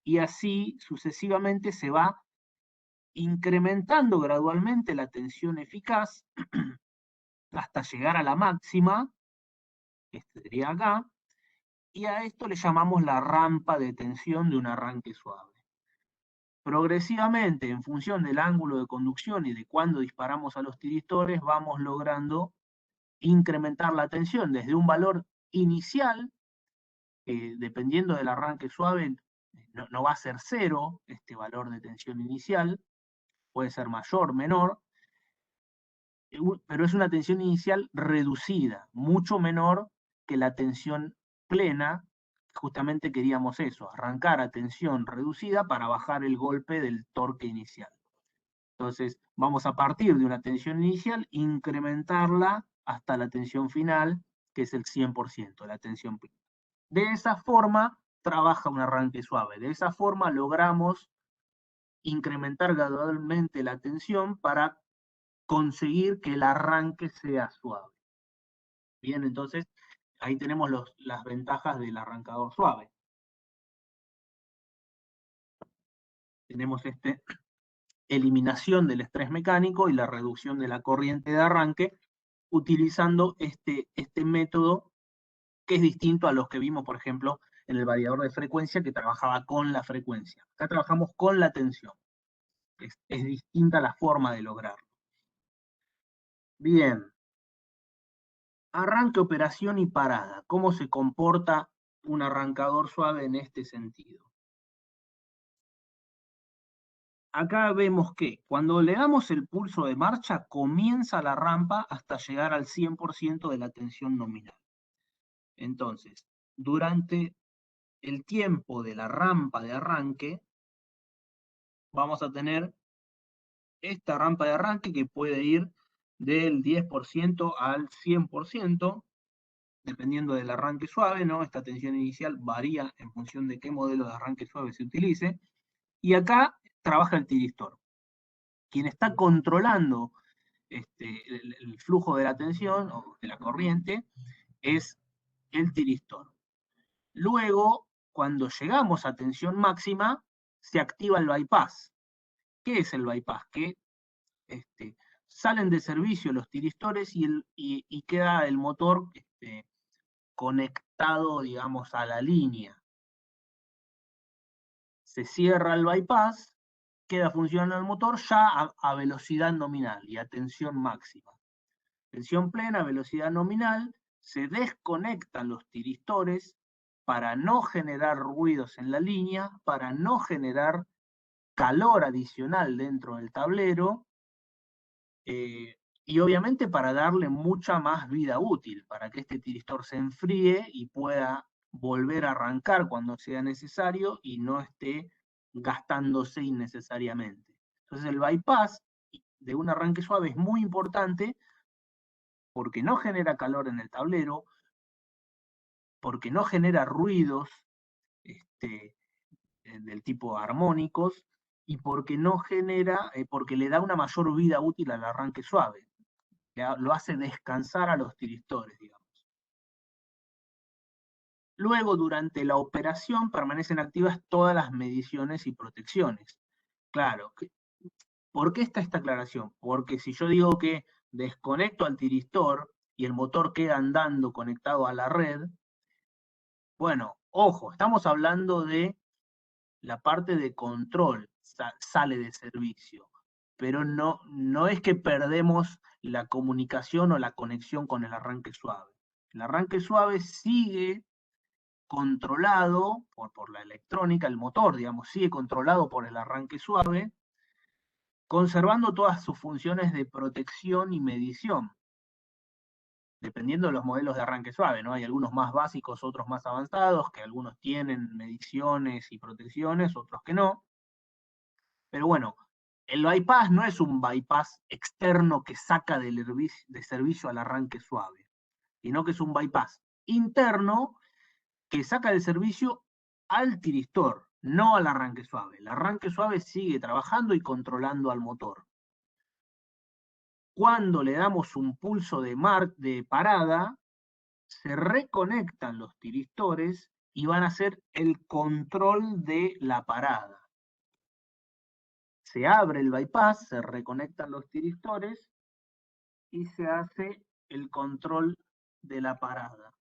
y así sucesivamente se va incrementando gradualmente la tensión eficaz hasta llegar a la máxima, que sería acá, y a esto le llamamos la rampa de tensión de un arranque suave. Progresivamente, en función del ángulo de conducción y de cuándo disparamos a los tiristores, vamos logrando incrementar la tensión desde un valor inicial, dependiendo del arranque suave, no va a ser cero este valor de tensión inicial, puede ser mayor, menor, pero es una tensión inicial reducida, mucho menor que la tensión plena, justamente queríamos eso, arrancar a tensión reducida para bajar el golpe del torque inicial. Entonces, vamos a partir de una tensión inicial, incrementarla hasta la tensión final, que es el 100%, la tensión plena. De esa forma, trabaja un arranque suave. De esa forma, logramos incrementar gradualmente la tensión para conseguir que el arranque sea suave. Bien, entonces, ahí tenemos las ventajas del arrancador suave. Tenemos eliminación del estrés mecánico y la reducción de la corriente de arranque utilizando este método que es distinto a los que vimos, por ejemplo, en el variador de frecuencia que trabajaba con la frecuencia. Acá trabajamos con la tensión. Es distinta la forma de lograrlo. Bien. Arranque, operación y parada. ¿Cómo se comporta un arrancador suave en este sentido? Acá vemos que cuando le damos el pulso de marcha, comienza la rampa hasta llegar al 100% de la tensión nominal. Entonces, durante el tiempo de la rampa de arranque, vamos a tener esta rampa de arranque que puede ir del 10% al 100%, dependiendo del arranque suave, ¿no? Esta tensión inicial varía en función de qué modelo de arranque suave se utilice. Y acá trabaja el tiristor. Quien está controlando el flujo de la tensión o de la corriente es el tiristor. Luego, cuando llegamos a tensión máxima, se activa el bypass. ¿Qué es el bypass? Que salen de servicio los tiristores y queda el motor conectado, digamos, a la línea. Se cierra el bypass, queda funcionando el motor ya a velocidad nominal y a tensión máxima. Tensión plena, velocidad nominal, se desconectan los tiristores para no generar ruidos en la línea, para no generar calor adicional dentro del tablero, y obviamente para darle mucha más vida útil, para que este tiristor se enfríe y pueda volver a arrancar cuando sea necesario y no esté gastándose innecesariamente. Entonces el bypass de un arranque suave es muy importante porque no genera calor en el tablero, porque no genera ruidos del tipo armónicos y porque no genera, porque le da una mayor vida útil al arranque suave. Lo hace descansar a los tiristores, digamos. Luego, durante la operación, permanecen activas todas las mediciones y protecciones. Claro, ¿por qué está esta aclaración? Porque si yo digo que desconecto al tiristor y el motor queda andando conectado a la red, bueno, ojo, estamos hablando de la parte de control, sale de servicio, pero no es que perdemos la comunicación o la conexión con el arranque suave. El arranque suave sigue controlado por la electrónica, el motor, digamos, sigue controlado por el arranque suave, conservando todas sus funciones de protección y medición, dependiendo de los modelos de arranque suave, ¿no? Hay algunos más básicos, otros más avanzados, que algunos tienen mediciones y protecciones, otros que no. Pero bueno, el bypass no es un bypass externo que saca de servicio al arranque suave, sino que es un bypass interno que saca de servicio al tiristor, no al arranque suave. El arranque suave sigue trabajando y controlando al motor. Cuando le damos un pulso de parada, se reconectan los tiristores y van a hacer el control de la parada. Se abre el bypass, se reconectan los tiristores y se hace el control de la parada.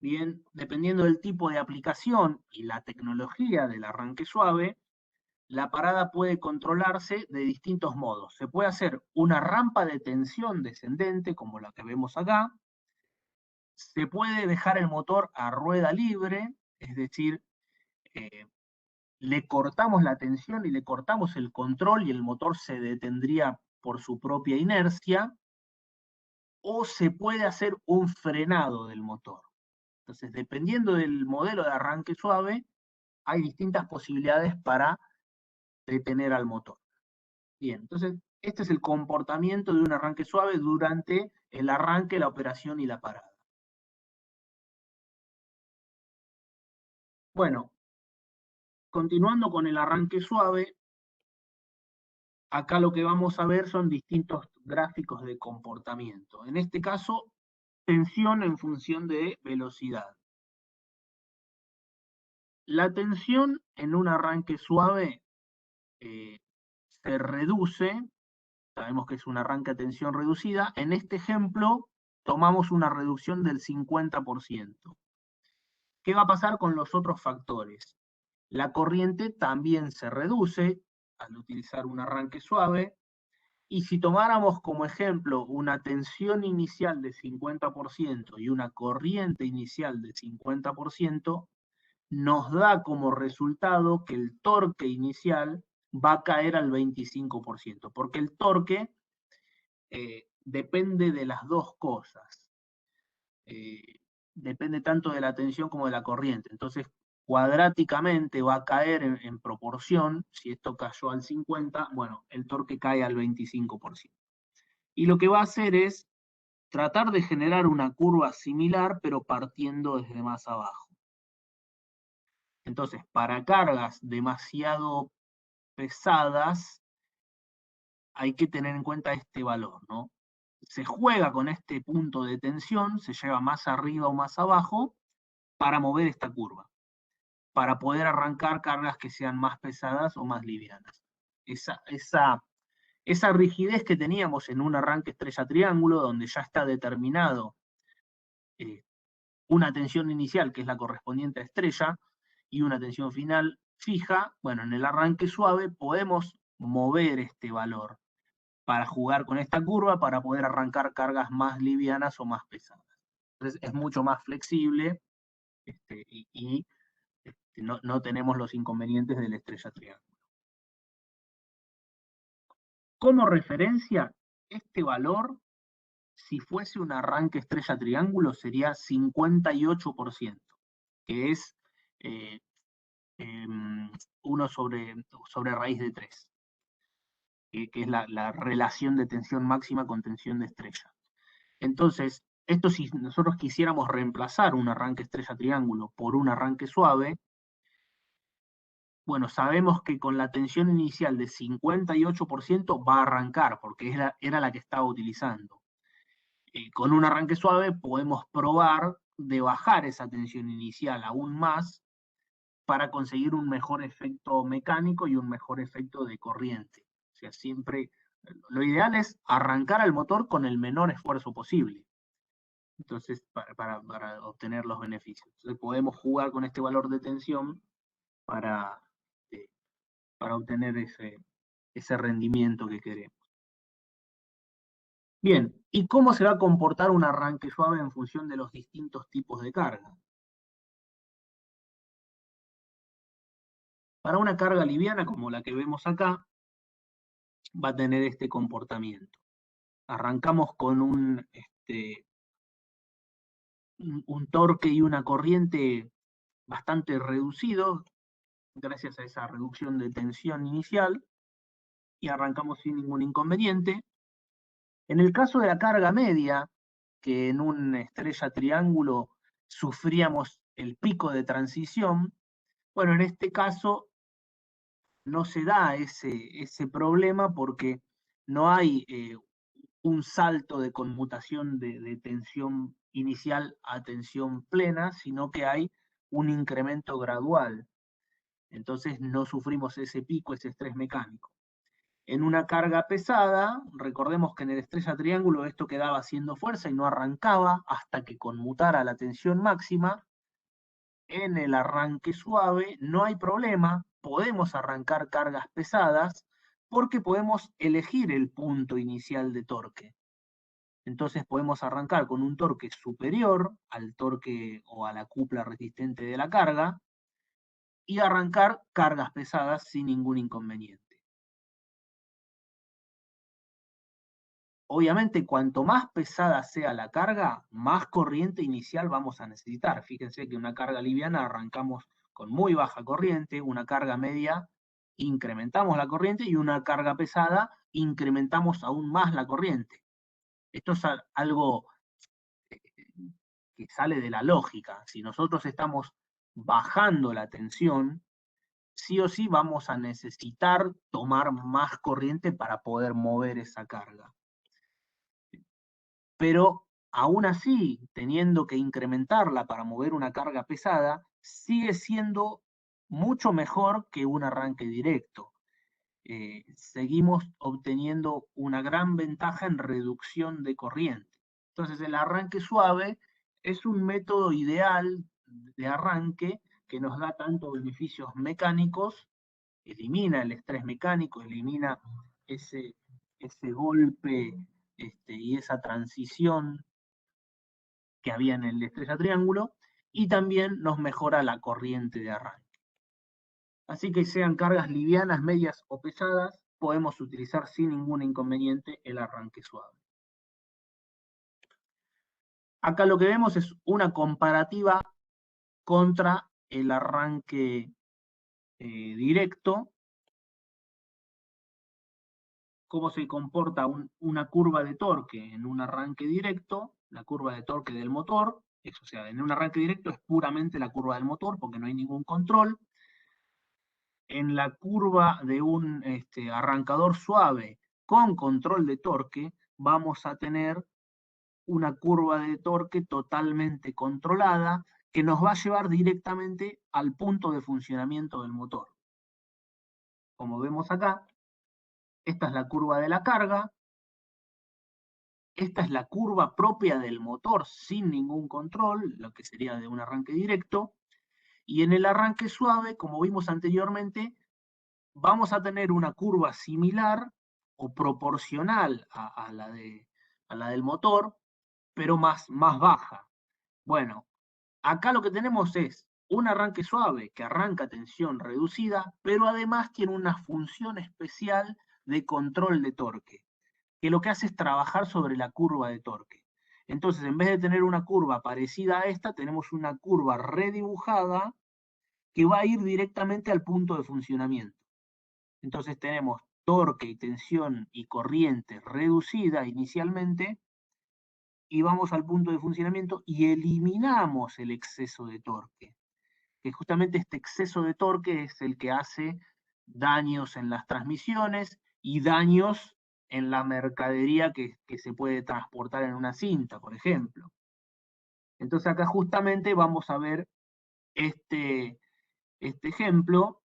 Bien, dependiendo del tipo de aplicación y la tecnología del arranque suave, la parada puede controlarse de distintos modos. Se puede hacer una rampa de tensión descendente, como la que vemos acá. Se puede dejar el motor a rueda libre, es decir, le cortamos la tensión y le cortamos el control y el motor se detendría por su propia inercia, o se puede hacer un frenado del motor. Entonces, dependiendo del modelo de arranque suave, hay distintas posibilidades para detener al motor. Bien, entonces, este es el comportamiento de un arranque suave durante el arranque, la operación y la parada. Bueno, continuando con el arranque suave, acá lo que vamos a ver son distintos gráficos de comportamiento. En este caso, tensión en función de velocidad. La tensión en un arranque suave se reduce, sabemos que es un arranque a tensión reducida. En este ejemplo, tomamos una reducción del 50%. ¿Qué va a pasar con los otros factores? La corriente también se reduce al utilizar un arranque suave. Y si tomáramos como ejemplo una tensión inicial de 50% y una corriente inicial de 50%, nos da como resultado que el torque inicial va a caer al 25%, porque el torque depende de las dos cosas. Depende tanto de la tensión como de la corriente. Entonces, cuadráticamente va a caer en proporción. Si esto cayó al 50, bueno, el torque cae al 25%. Y lo que va a hacer es tratar de generar una curva similar, pero partiendo desde más abajo. Entonces, para cargas demasiado pesadas, hay que tener en cuenta este valor, ¿no? Se juega con este punto de tensión, se lleva más arriba o más abajo para mover esta curva, para poder arrancar cargas que sean más pesadas o más livianas. Esa rigidez que teníamos en un arranque estrella triángulo, donde ya está determinado una tensión inicial, que es la correspondiente a estrella, y una tensión final fija, bueno, en el arranque suave podemos mover este valor para jugar con esta curva, para poder arrancar cargas más livianas o más pesadas. Entonces es mucho más flexible y no tenemos los inconvenientes de la estrella triángulo. Como referencia, este valor, si fuese un arranque estrella triángulo, sería 58%, que es 1 sobre raíz de 3, que es la relación de tensión máxima con tensión de estrella. Entonces, esto si nosotros quisiéramos reemplazar un arranque estrella triángulo por un arranque suave, bueno, sabemos que con la tensión inicial de 58% va a arrancar, porque era la que estaba utilizando. Con un arranque suave podemos probar de bajar esa tensión inicial aún más para conseguir un mejor efecto mecánico y un mejor efecto de corriente. O sea, siempre, lo ideal es arrancar al motor con el menor esfuerzo posible. Entonces, para obtener los beneficios. Entonces, podemos jugar con este valor de tensión para, para obtener ese rendimiento que queremos. Bien, ¿y cómo se va a comportar un arranque suave en función de los distintos tipos de carga? Para una carga liviana como la que vemos acá, va a tener este comportamiento. Arrancamos con un torque y una corriente bastante reducido, gracias a esa reducción de tensión inicial, y arrancamos sin ningún inconveniente. En el caso de la carga media, que en una estrella triángulo sufríamos el pico de transición, bueno, en este caso no se da ese problema porque no hay un salto de conmutación de tensión inicial a tensión plena, sino que hay un incremento gradual. Entonces no sufrimos ese pico, ese estrés mecánico. En una carga pesada, recordemos que en el estrella triángulo esto quedaba haciendo fuerza y no arrancaba hasta que conmutara la tensión máxima. En el arranque suave no hay problema, podemos arrancar cargas pesadas porque podemos elegir el punto inicial de torque. Entonces podemos arrancar con un torque superior al torque o a la cupla resistente de la carga y arrancar cargas pesadas sin ningún inconveniente. Obviamente, cuanto más pesada sea la carga, más corriente inicial vamos a necesitar. Fíjense que una carga liviana arrancamos con muy baja corriente, una carga media incrementamos la corriente y una carga pesada incrementamos aún más la corriente. Esto es algo que sale de la lógica. Si nosotros estamos bajando la tensión, sí o sí vamos a necesitar tomar más corriente para poder mover esa carga. Pero aún así, teniendo que incrementarla para mover una carga pesada, sigue siendo mucho mejor que un arranque directo. Seguimos obteniendo una gran ventaja en reducción de corriente. Entonces, el arranque suave es un método ideal de arranque que nos da tanto beneficios mecánicos, elimina el estrés mecánico, elimina ese, ese golpe y esa transición que había en el estrella triángulo, y también nos mejora la corriente de arranque. Así que sean cargas livianas, medias o pesadas, podemos utilizar sin ningún inconveniente el arranque suave. Acá lo que vemos es una comparativa contra el arranque directo, cómo se comporta una curva de torque en un arranque directo, la curva de torque del motor, o sea, en un arranque directo es puramente la curva del motor porque no hay ningún control. En la curva de un arrancador suave con control de torque, vamos a tener una curva de torque totalmente controlada que nos va a llevar directamente al punto de funcionamiento del motor. Como vemos acá, esta es la curva de la carga, esta es la curva propia del motor sin ningún control, lo que sería de un arranque directo, y en el arranque suave, como vimos anteriormente, vamos a tener una curva similar o proporcional a la del motor, pero más baja. Bueno, acá lo que tenemos es un arranque suave que arranca a tensión reducida, pero además tiene una función especial de control de torque, que lo que hace es trabajar sobre la curva de torque. Entonces, en vez de tener una curva parecida a esta, tenemos una curva redibujada que va a ir directamente al punto de funcionamiento. Entonces tenemos torque y tensión y corriente reducida inicialmente, y vamos al punto de funcionamiento y eliminamos el exceso de torque, que justamente este exceso de torque es el que hace daños en las transmisiones y daños en la mercadería que se puede transportar en una cinta, por ejemplo. Entonces acá justamente vamos a ver este ejemplo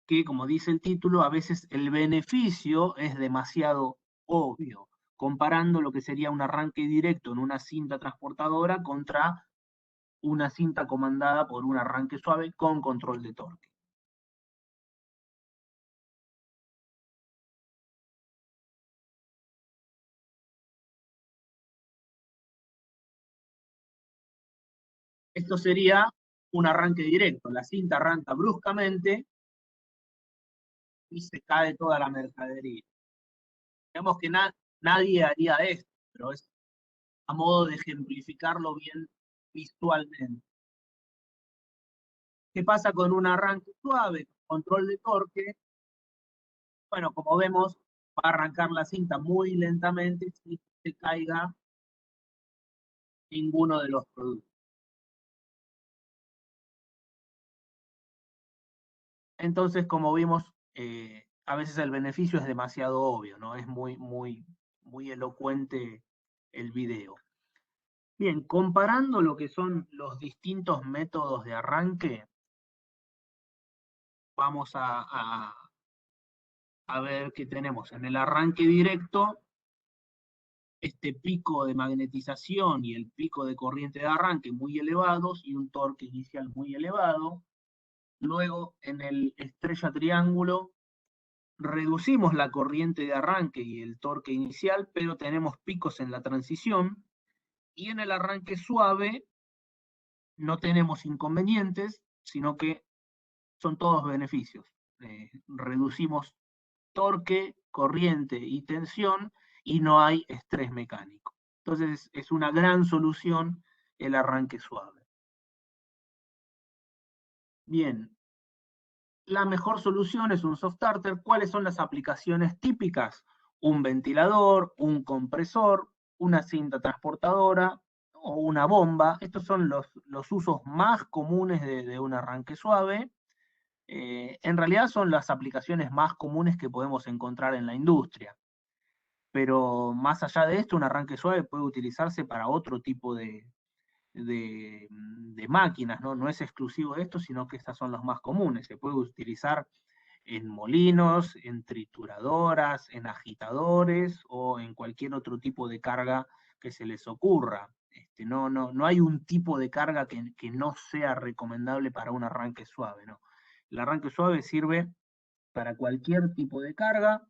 que, como dice el título, a veces el beneficio es demasiado obvio, comparando lo que sería un arranque directo en una cinta transportadora contra una cinta comandada por un arranque suave con control de torque. Esto sería un arranque directo. La cinta arranca bruscamente y se cae toda la mercadería. Digamos que nadie haría esto, pero es a modo de ejemplificarlo bien visualmente. ¿Qué pasa con un arranque suave, control de torque? Bueno, como vemos, va a arrancar la cinta muy lentamente sin que se caiga ninguno de los productos. Entonces, como vimos, a veces el beneficio es demasiado obvio, ¿no? Es muy elocuente el video. Bien, comparando lo que son los distintos métodos de arranque, vamos a ver qué tenemos. En el arranque directo, este pico de magnetización y el pico de corriente de arranque muy elevados y un torque inicial muy elevado. Luego, en el estrella triángulo, reducimos la corriente de arranque y el torque inicial, pero tenemos picos en la transición. Y en el arranque suave no tenemos inconvenientes, sino que son todos beneficios. Reducimos torque, corriente y tensión, y no hay estrés mecánico. Entonces es una gran solución el arranque suave. Bien, la mejor solución es un soft starter. ¿Cuáles son las aplicaciones típicas? Un ventilador, un compresor, una cinta transportadora o una bomba. Estos son los usos más comunes de un arranque suave. En realidad son las aplicaciones más comunes que podemos encontrar en la industria. Pero más allá de esto, un arranque suave puede utilizarse para otro tipo de máquinas, ¿no? No es exclusivo de esto, sino que estas son las más comunes. Se puede utilizar en molinos, en trituradoras, en agitadores o en cualquier otro tipo de carga que se les ocurra. No hay un tipo de carga que no sea recomendable para un arranque suave, ¿no? El arranque suave sirve para cualquier tipo de carga,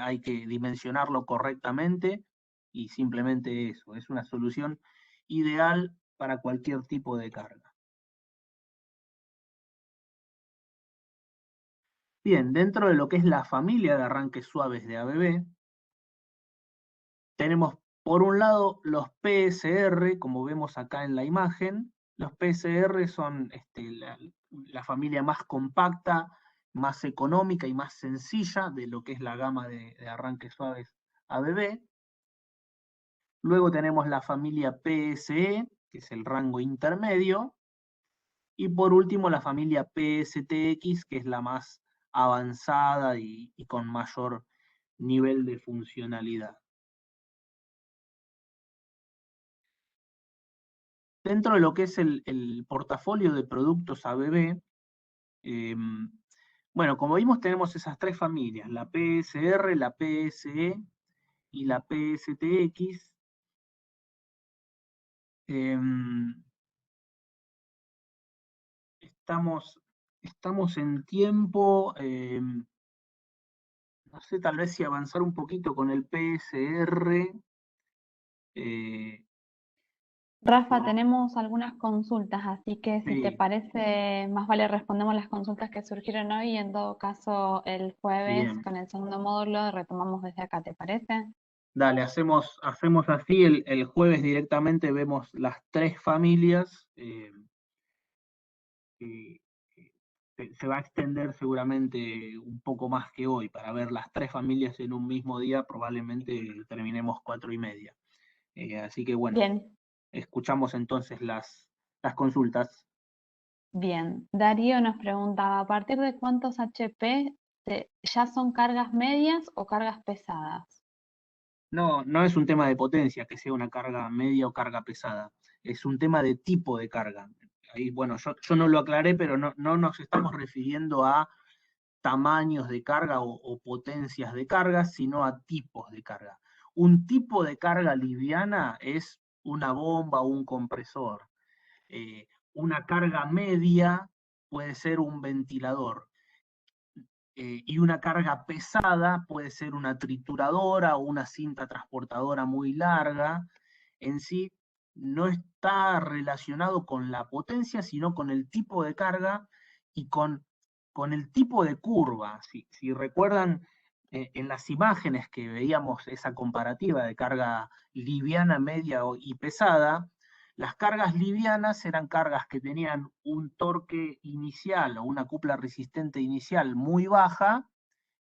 hay que dimensionarlo correctamente y simplemente eso, es una solución ideal para cualquier tipo de carga. Bien, dentro de lo que es la familia de arranques suaves de ABB, tenemos por un lado los PSR, como vemos acá en la imagen. Los PSR son la familia más compacta, más económica y más sencilla de lo que es la gama de arranques suaves ABB. Luego tenemos la familia PSE, que es el rango intermedio. Y por último la familia PSTX, que es la más avanzada y con mayor nivel de funcionalidad. Dentro de lo que es el portafolio de productos ABB, bueno, como vimos tenemos esas tres familias, la PSR, la PSE y la PSTX. Estamos en tiempo, no sé, tal vez si avanzar un poquito con el PSR. Rafa, tenemos algunas consultas, así que si te Sí, parece, más vale respondemos las consultas que surgieron hoy y en todo caso el jueves bien. con el segundo módulo retomamos desde acá, ¿te parece? Dale, hacemos así, el jueves directamente vemos las tres familias. Eh, se va a extender seguramente un poco más que hoy para ver las tres familias en un mismo día, probablemente terminemos 4:30. Así que bueno, Bien, escuchamos entonces las consultas. bien. Darío nos preguntaba, ¿a partir de cuántos HP ya son cargas medias o cargas pesadas? No, no es un tema de potencia, que sea una carga media o carga pesada. Es un tema de tipo de carga. Ahí, bueno, yo no lo aclaré, pero no nos estamos refiriendo a tamaños de carga o potencias de carga, sino a tipos de carga. Un tipo de carga liviana es una bomba o un compresor. Una carga media puede ser un ventilador. Y una carga pesada puede ser una trituradora o una cinta transportadora muy larga. En sí no está relacionado con la potencia, sino con el tipo de carga y con el tipo de curva. Si recuerdan, en las imágenes que veíamos esa comparativa de carga liviana, media y pesada, las cargas livianas eran cargas que tenían un torque inicial o una cupla resistente inicial muy baja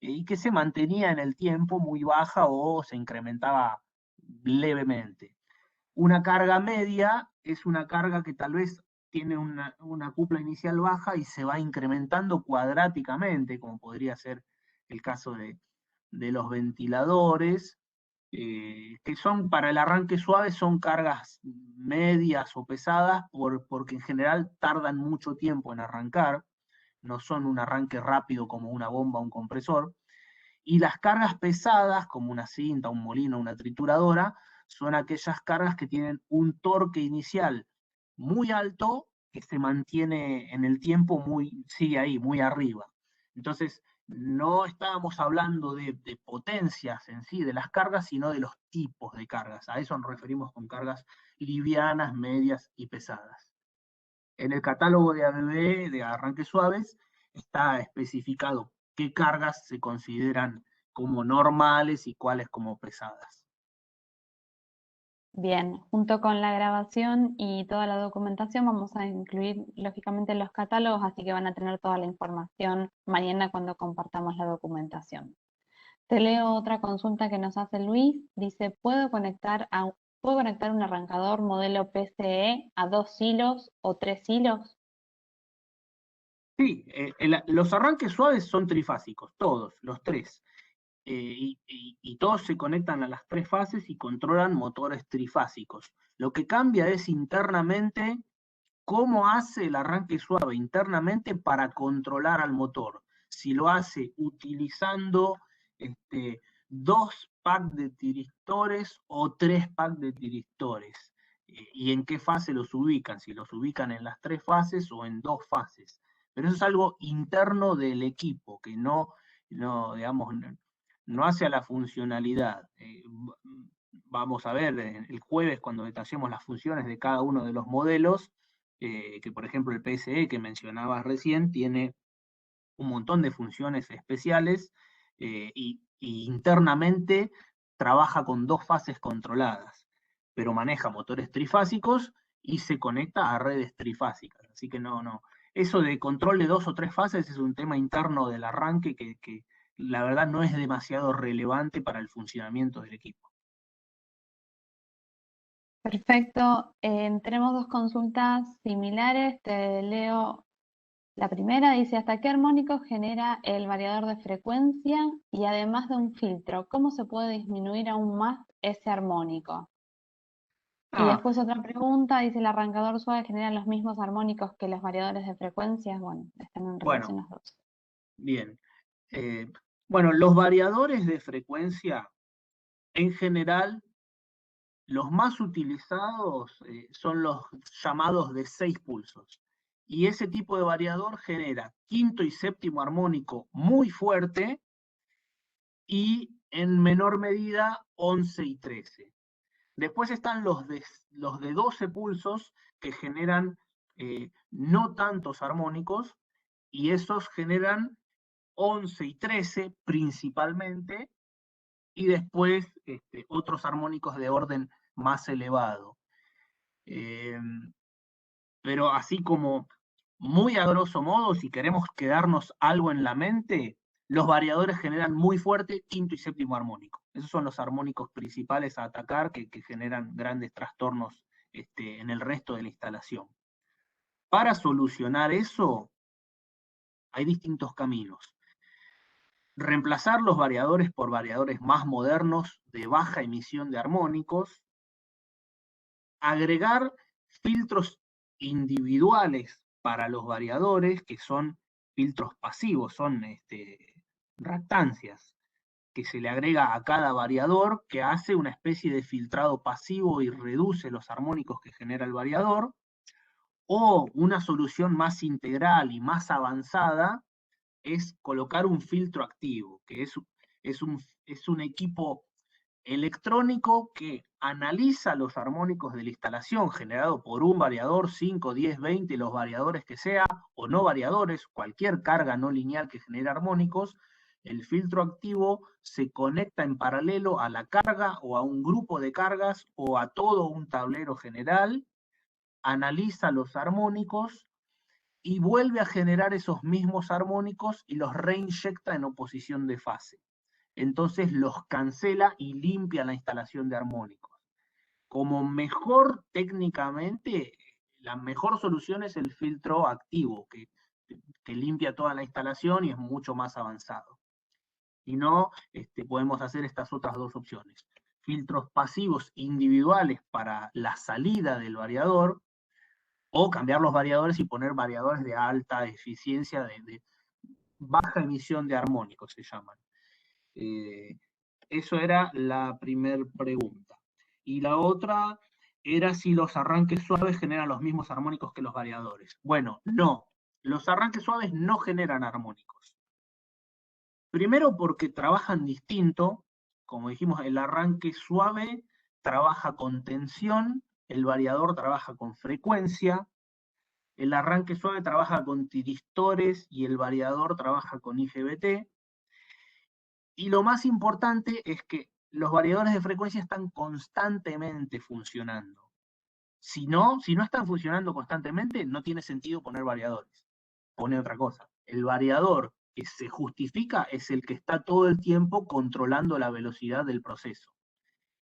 y que se mantenía en el tiempo muy baja o se incrementaba levemente. Una carga media es una carga que tal vez tiene una cupla inicial baja y se va incrementando cuadráticamente, como podría ser el caso de los ventiladores, que son para el arranque suave, son cargas medias o pesadas porque en general tardan mucho tiempo en arrancar, no son un arranque rápido como una bomba o un compresor. Y las cargas pesadas, como una cinta, un molino, una trituradora, son aquellas cargas que tienen un torque inicial muy alto que se mantiene en el tiempo sigue ahí, muy arriba. Entonces, no estábamos hablando de potencias en sí de las cargas, sino de los tipos de cargas. A eso nos referimos con cargas livianas, medias y pesadas. En el catálogo de ABB de arranques suaves está especificado qué cargas se consideran como normales y cuáles como pesadas. Bien, junto con la grabación y toda la documentación vamos a incluir lógicamente los catálogos, así que van a tener toda la información mañana cuando compartamos la documentación. Te leo otra consulta que nos hace Luis. Dice, ¿puedo conectar un arrancador modelo PCE a 2 hilos o 3 hilos? Sí, los arranques suaves son trifásicos, todos, los tres. Y todos se conectan a las tres fases y controlan motores trifásicos. Lo que cambia es internamente cómo hace el arranque suave internamente para controlar al motor. Si lo hace utilizando 2 packs de tiristores o 3 packs de tiristores. Y en qué fase los ubican, si los ubican en las 3 fases o en 2 fases. Pero eso es algo interno del equipo, que digamos, no hace a la funcionalidad. Vamos a ver el jueves cuando detallemos las funciones de cada uno de los modelos, que por ejemplo el PSE que mencionabas recién tiene un montón de funciones especiales y internamente trabaja con 2 fases controladas, pero maneja motores trifásicos y se conecta a redes trifásicas. Así que no. Eso de control de 2 o 3 fases es un tema interno del arranque que la verdad no es demasiado relevante para el funcionamiento del equipo. Perfecto. Tenemos dos consultas similares. Te leo la primera. Dice, ¿hasta qué armónico genera el variador de frecuencia? Y además de un filtro, ¿cómo se puede disminuir aún más ese armónico? Y Ah, después otra pregunta, dice, ¿el arrancador suave genera los mismos armónicos que los variadores de frecuencias? Bueno, están en bueno, relación los dos. bien. Bueno, los variadores de frecuencia, en general, los más utilizados son los llamados de 6 pulsos. Y ese tipo de variador genera quinto y séptimo armónico muy fuerte y en menor medida 11 y 13. Después están los de 12 pulsos que generan no tantos armónicos y esos generan 11 y 13 principalmente, y después otros armónicos de orden más elevado. Eh, pero así como muy a grosso modo, si queremos quedarnos algo en la mente, los variadores generan muy fuerte quinto y séptimo armónico. Esos son los armónicos principales a atacar que generan grandes trastornos en el resto de la instalación. Para solucionar eso, hay distintos caminos. Reemplazar los variadores por variadores más modernos de baja emisión de armónicos, agregar filtros individuales para los variadores, que son filtros pasivos, son reactancias que se le agrega a cada variador, que hace una especie de filtrado pasivo y reduce los armónicos que genera el variador, o una solución más integral y más avanzada es colocar un filtro activo, que es un equipo electrónico que analiza los armónicos de la instalación generado por un variador, 5, 10, 20, los variadores que sea, o no variadores, cualquier carga no lineal que genere armónicos. El filtro activo se conecta en paralelo a la carga o a un grupo de cargas o a todo un tablero general, analiza los armónicos y vuelve a generar esos mismos armónicos y los reinyecta en oposición de fase. Entonces los cancela y limpia la instalación de armónicos. Como mejor técnicamente, la mejor solución es el filtro activo, que limpia toda la instalación y es mucho más avanzado. Si no, podemos hacer estas otras dos opciones. Filtros pasivos individuales para la salida del variador, o cambiar los variadores y poner variadores de alta eficiencia, de baja emisión de armónicos, se llaman. Eso era la primera pregunta. Y la otra era si los arranques suaves generan los mismos armónicos que los variadores. Bueno, no. Los arranques suaves no generan armónicos. Primero porque trabajan distinto. Como dijimos, el arranque suave trabaja con tensión, el variador trabaja con frecuencia, el arranque suave trabaja con tiristores y el variador trabaja con IGBT. Y lo más importante es que los variadores de frecuencia están constantemente funcionando. Si no están funcionando constantemente, no tiene sentido poner variadores. Pone otra cosa. El variador que se justifica es el que está todo el tiempo controlando la velocidad del proceso.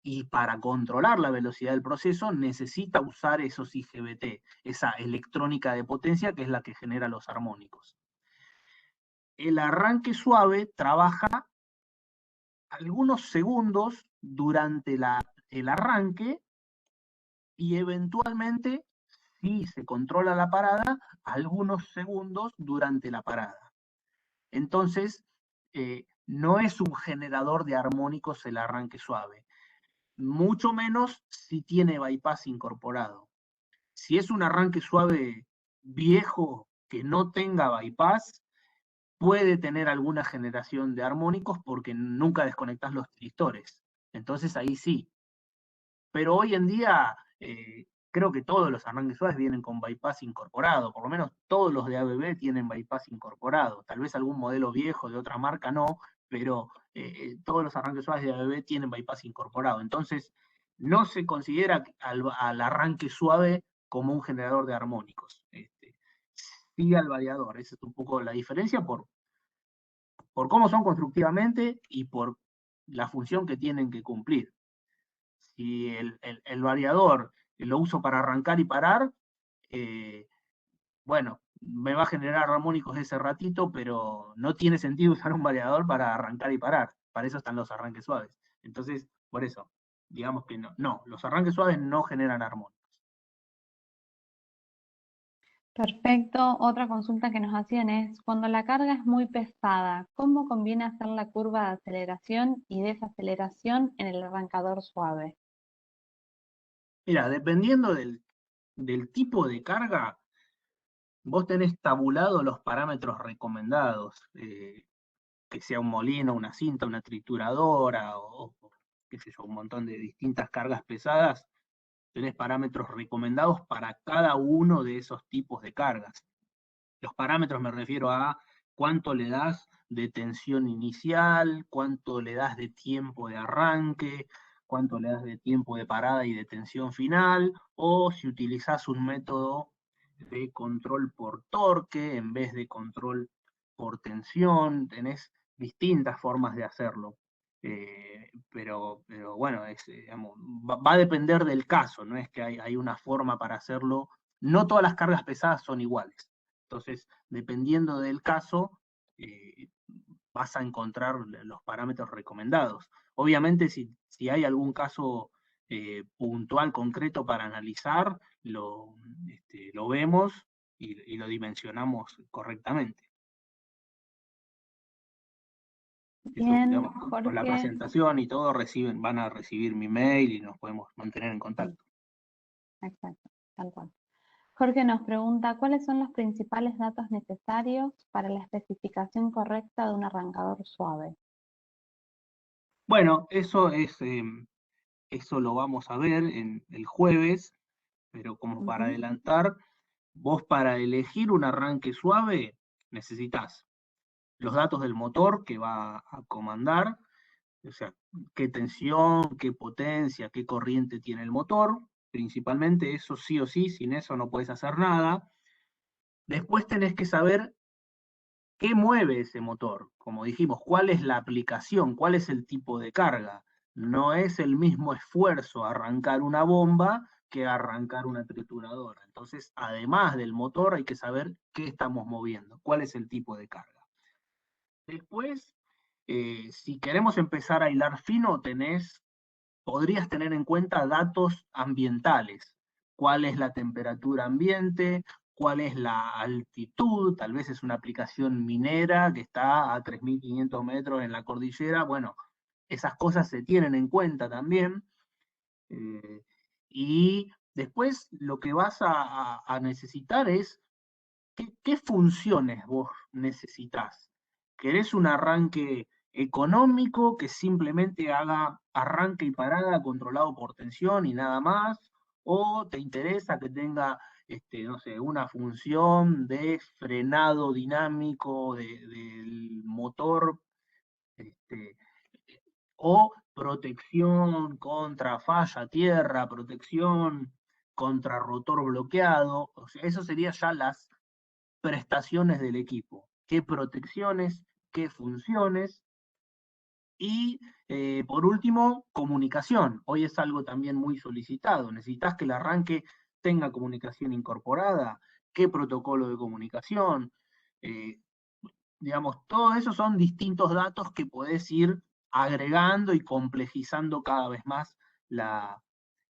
Y para controlar la velocidad del proceso necesita usar esos IGBT, esa electrónica de potencia que es la que genera los armónicos. El arranque suave trabaja algunos segundos durante el arranque y eventualmente, si se controla la parada, algunos segundos durante la parada. Entonces, no es un generador de armónicos el arranque suave, mucho menos si tiene bypass incorporado. Si es un arranque suave viejo que no tenga bypass, puede tener alguna generación de armónicos porque nunca desconectas los tristores. Entonces ahí sí. Pero hoy en día creo que todos los arranques suaves vienen con bypass incorporado, por lo menos todos los de ABB tienen bypass incorporado. Tal vez algún modelo viejo de otra marca no, pero todos los arranques suaves de ABB tienen bypass incorporado. Entonces no se considera al arranque suave como un generador de armónicos. Sí al variador, esa es un poco la diferencia por cómo son constructivamente y por la función que tienen que cumplir. Si el variador lo uso para arrancar y parar, bueno, me va a generar armónicos ese ratito, pero no tiene sentido usar un variador para arrancar y parar. Para eso están los arranques suaves. Entonces, por eso, digamos que no, los arranques suaves no generan armónicos. Perfecto. Otra consulta que nos hacían es, cuando la carga es muy pesada, ¿cómo conviene hacer la curva de aceleración y desaceleración en el arrancador suave? Mira, dependiendo del tipo de carga, vos tenés tabulado los parámetros recomendados, que sea un molino, una cinta, una trituradora o qué sé yo, un montón de distintas cargas pesadas, tenés parámetros recomendados para cada uno de esos tipos de cargas. Los parámetros me refiero a cuánto le das de tensión inicial, cuánto le das de tiempo de arranque, cuánto le das de tiempo de parada y de tensión final, o si utilizás un método de control por torque en vez de control por tensión, tenés distintas formas de hacerlo. Pero bueno, digamos, va a depender del caso, no es que hay una forma para hacerlo. No todas las cargas pesadas son iguales. Entonces, dependiendo del caso, vas a encontrar los parámetros recomendados. Obviamente, si hay algún caso puntual, concreto para analizar, lo vemos y lo dimensionamos correctamente. Eso, Bien, digamos, con la Jorge. presentación y todo van a recibir mi mail y nos podemos mantener en Sí, contacto. exacto, tal cual. Jorge nos pregunta, ¿cuáles son los principales datos necesarios para la especificación correcta de un arrancador suave? Bueno, eso lo vamos a ver en el jueves, pero como para Ujú. adelantar, vos para elegir un arranque suave necesitas los datos del motor que va a comandar, o sea, qué tensión, qué potencia, qué corriente tiene el motor, principalmente eso sí o sí, sin eso no puedes hacer nada. Después tenés que saber qué mueve ese motor, como dijimos, cuál es la aplicación, cuál es el tipo de carga. No es el mismo esfuerzo arrancar una bomba que arrancar una trituradora. Entonces, además del motor, hay que saber qué estamos moviendo, cuál es el tipo de carga. Después, si queremos empezar a hilar fino, podrías tener en cuenta datos ambientales. ¿Cuál es la temperatura ambiente? ¿Cuál es la altitud? Tal vez es una aplicación minera que está a 3.500 metros en la cordillera. Bueno, esas cosas se tienen en cuenta también. Eh, y después lo que vas a necesitar es ¿qué funciones vos necesitas? ¿Querés un arranque económico que simplemente haga arranque y parada controlado por tensión y nada más? ¿O te interesa que tenga, no sé, una función de frenado dinámico del motor Este, o protección contra falla tierra, protección contra rotor bloqueado. O sea, eso serían ya las prestaciones del equipo. ¿Qué protecciones? ¿Qué funciones? Y por último, comunicación. Hoy es algo también muy solicitado. Necesitas que el arranque tenga comunicación incorporada. ¿Qué protocolo de comunicación? Eh, digamos, todo eso son distintos datos que podés ir agregando y complejizando cada vez más la,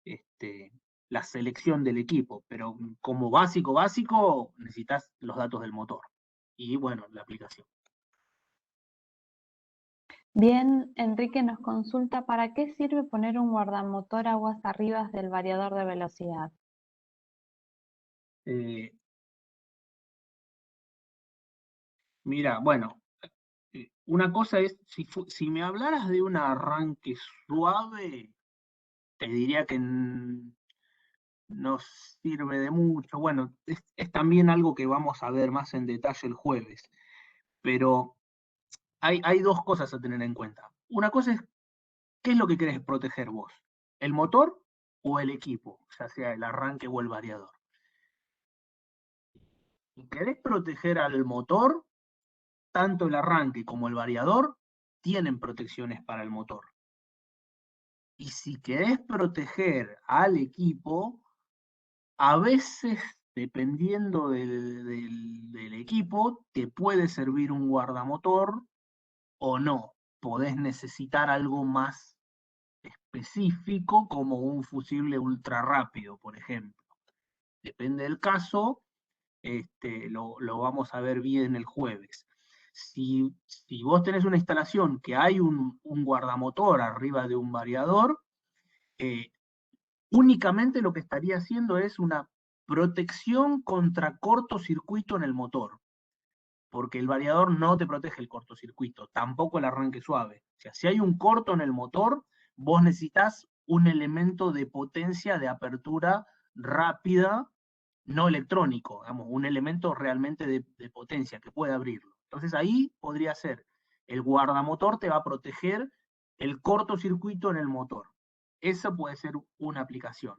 este, la selección del equipo. Pero como básico, necesitas los datos del motor. Y bueno, la aplicación. Bien, Enrique nos consulta, ¿para qué sirve poner un guardamotor aguas arriba del variador de velocidad? Eh, Mira, bueno, una cosa es, si me hablaras de un arranque suave, te diría que no sirve de mucho. Bueno, es también algo que vamos a ver más en detalle el jueves, pero hay dos cosas a tener en cuenta. Una cosa es, ¿qué es lo que querés proteger vos? ¿El motor o el equipo? Ya sea el arranque o el variador. Si querés proteger al motor, tanto el arranque como el variador tienen protecciones para el motor. Y si querés proteger al equipo, a veces, dependiendo del equipo, te puede servir un guardamotor o no. Podés necesitar algo más específico, como un fusible ultra rápido, por ejemplo. Depende del caso, lo vamos a ver bien el jueves. Si vos tenés una instalación que hay un guardamotor arriba de un variador, eh, únicamente lo que estaría haciendo es una protección contra cortocircuito en el motor, porque el variador no te protege el cortocircuito, tampoco el arranque suave. O sea, si hay un corto en el motor, vos necesitas un elemento de potencia de apertura rápida, no electrónico, digamos, un elemento realmente de potencia que pueda abrirlo. Entonces ahí podría ser, el guardamotor te va a proteger el cortocircuito en el motor. Esa puede ser una aplicación.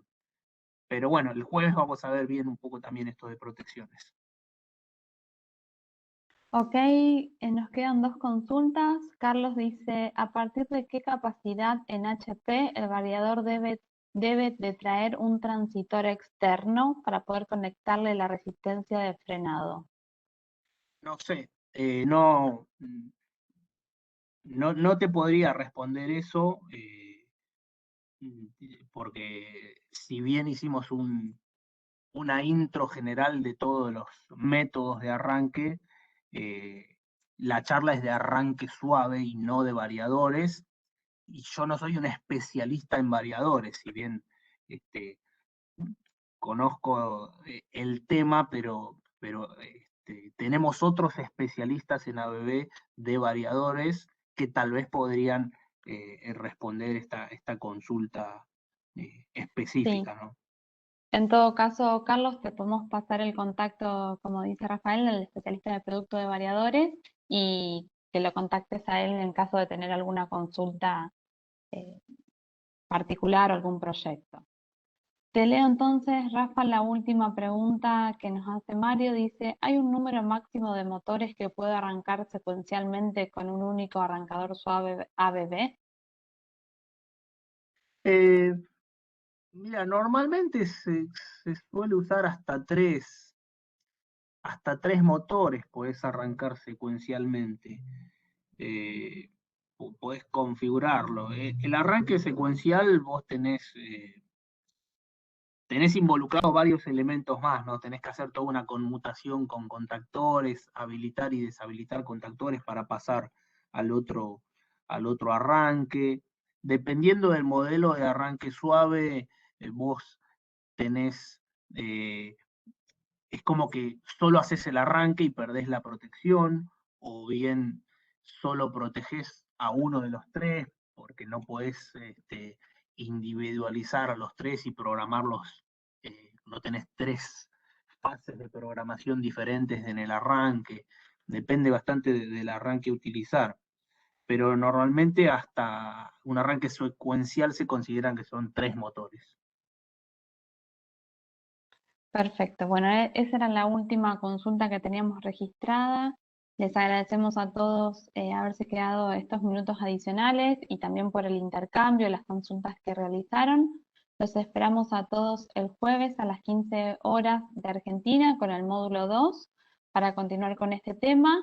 Pero bueno, el jueves vamos a ver bien un poco también esto de protecciones. Ok, nos quedan dos consultas. Carlos dice, ¿a partir de qué capacidad en HP el variador debe de traer un transitor externo para poder conectarle la resistencia de frenado? No sé, no te podría responder eso, porque si bien hicimos una intro general de todos los métodos de arranque, eh, la charla es de arranque suave y no de variadores, y yo no soy un especialista en variadores, si bien este, conozco el tema, pero tenemos otros especialistas en ABB de variadores que tal vez podrían responder esta consulta Sí, específica, ¿no? en todo caso, Carlos, te podemos pasar el contacto, como dice Rafael, del especialista de producto de variadores y que lo contactes a él en caso de tener alguna consulta eh, particular o algún proyecto. Te leo entonces, Rafa, la última pregunta que nos hace Mario. Dice, ¿hay un número máximo de motores que puede arrancar secuencialmente con un único arrancador suave ABB? Eh, Mira, normalmente se suele usar hasta tres motores, podés arrancar secuencialmente. Eh, Podés configurarlo. El arranque secuencial vos tenés involucrados varios elementos más, ¿no? Tenés que hacer toda una conmutación con contactores, habilitar y deshabilitar contactores para pasar al otro, al otro arranque. Dependiendo del modelo de arranque suave, vos tenés, es como que solo haces el arranque y perdés la protección, o bien solo proteges a uno de los tres, porque no podés individualizar a los tres y programarlos, no tenés tres fases de programación diferentes en el arranque, depende bastante del arranque a utilizar. pero normalmente hasta un arranque secuencial se consideran que son 3 motores. Perfecto. Bueno, esa era la última consulta que teníamos registrada. Les agradecemos a todos haberse quedado estos minutos adicionales y también por el intercambio, las consultas que realizaron. Los esperamos a todos el jueves a las 15 horas de Argentina con el módulo 2 para continuar con este tema.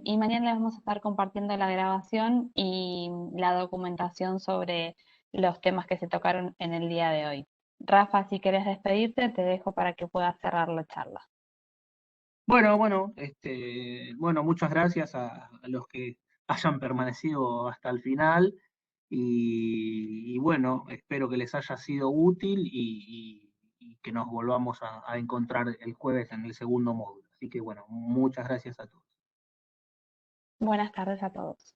Y mañana les vamos a estar compartiendo la grabación y la documentación sobre los temas que se tocaron en el día de hoy. Rafa, si querés despedirte, te dejo para que puedas cerrar la charla. Bueno, muchas gracias a los que hayan permanecido hasta el final y bueno, espero que les haya sido útil y que nos volvamos a encontrar el jueves en el segundo módulo. Así que bueno, muchas gracias a todos. Buenas tardes a todos.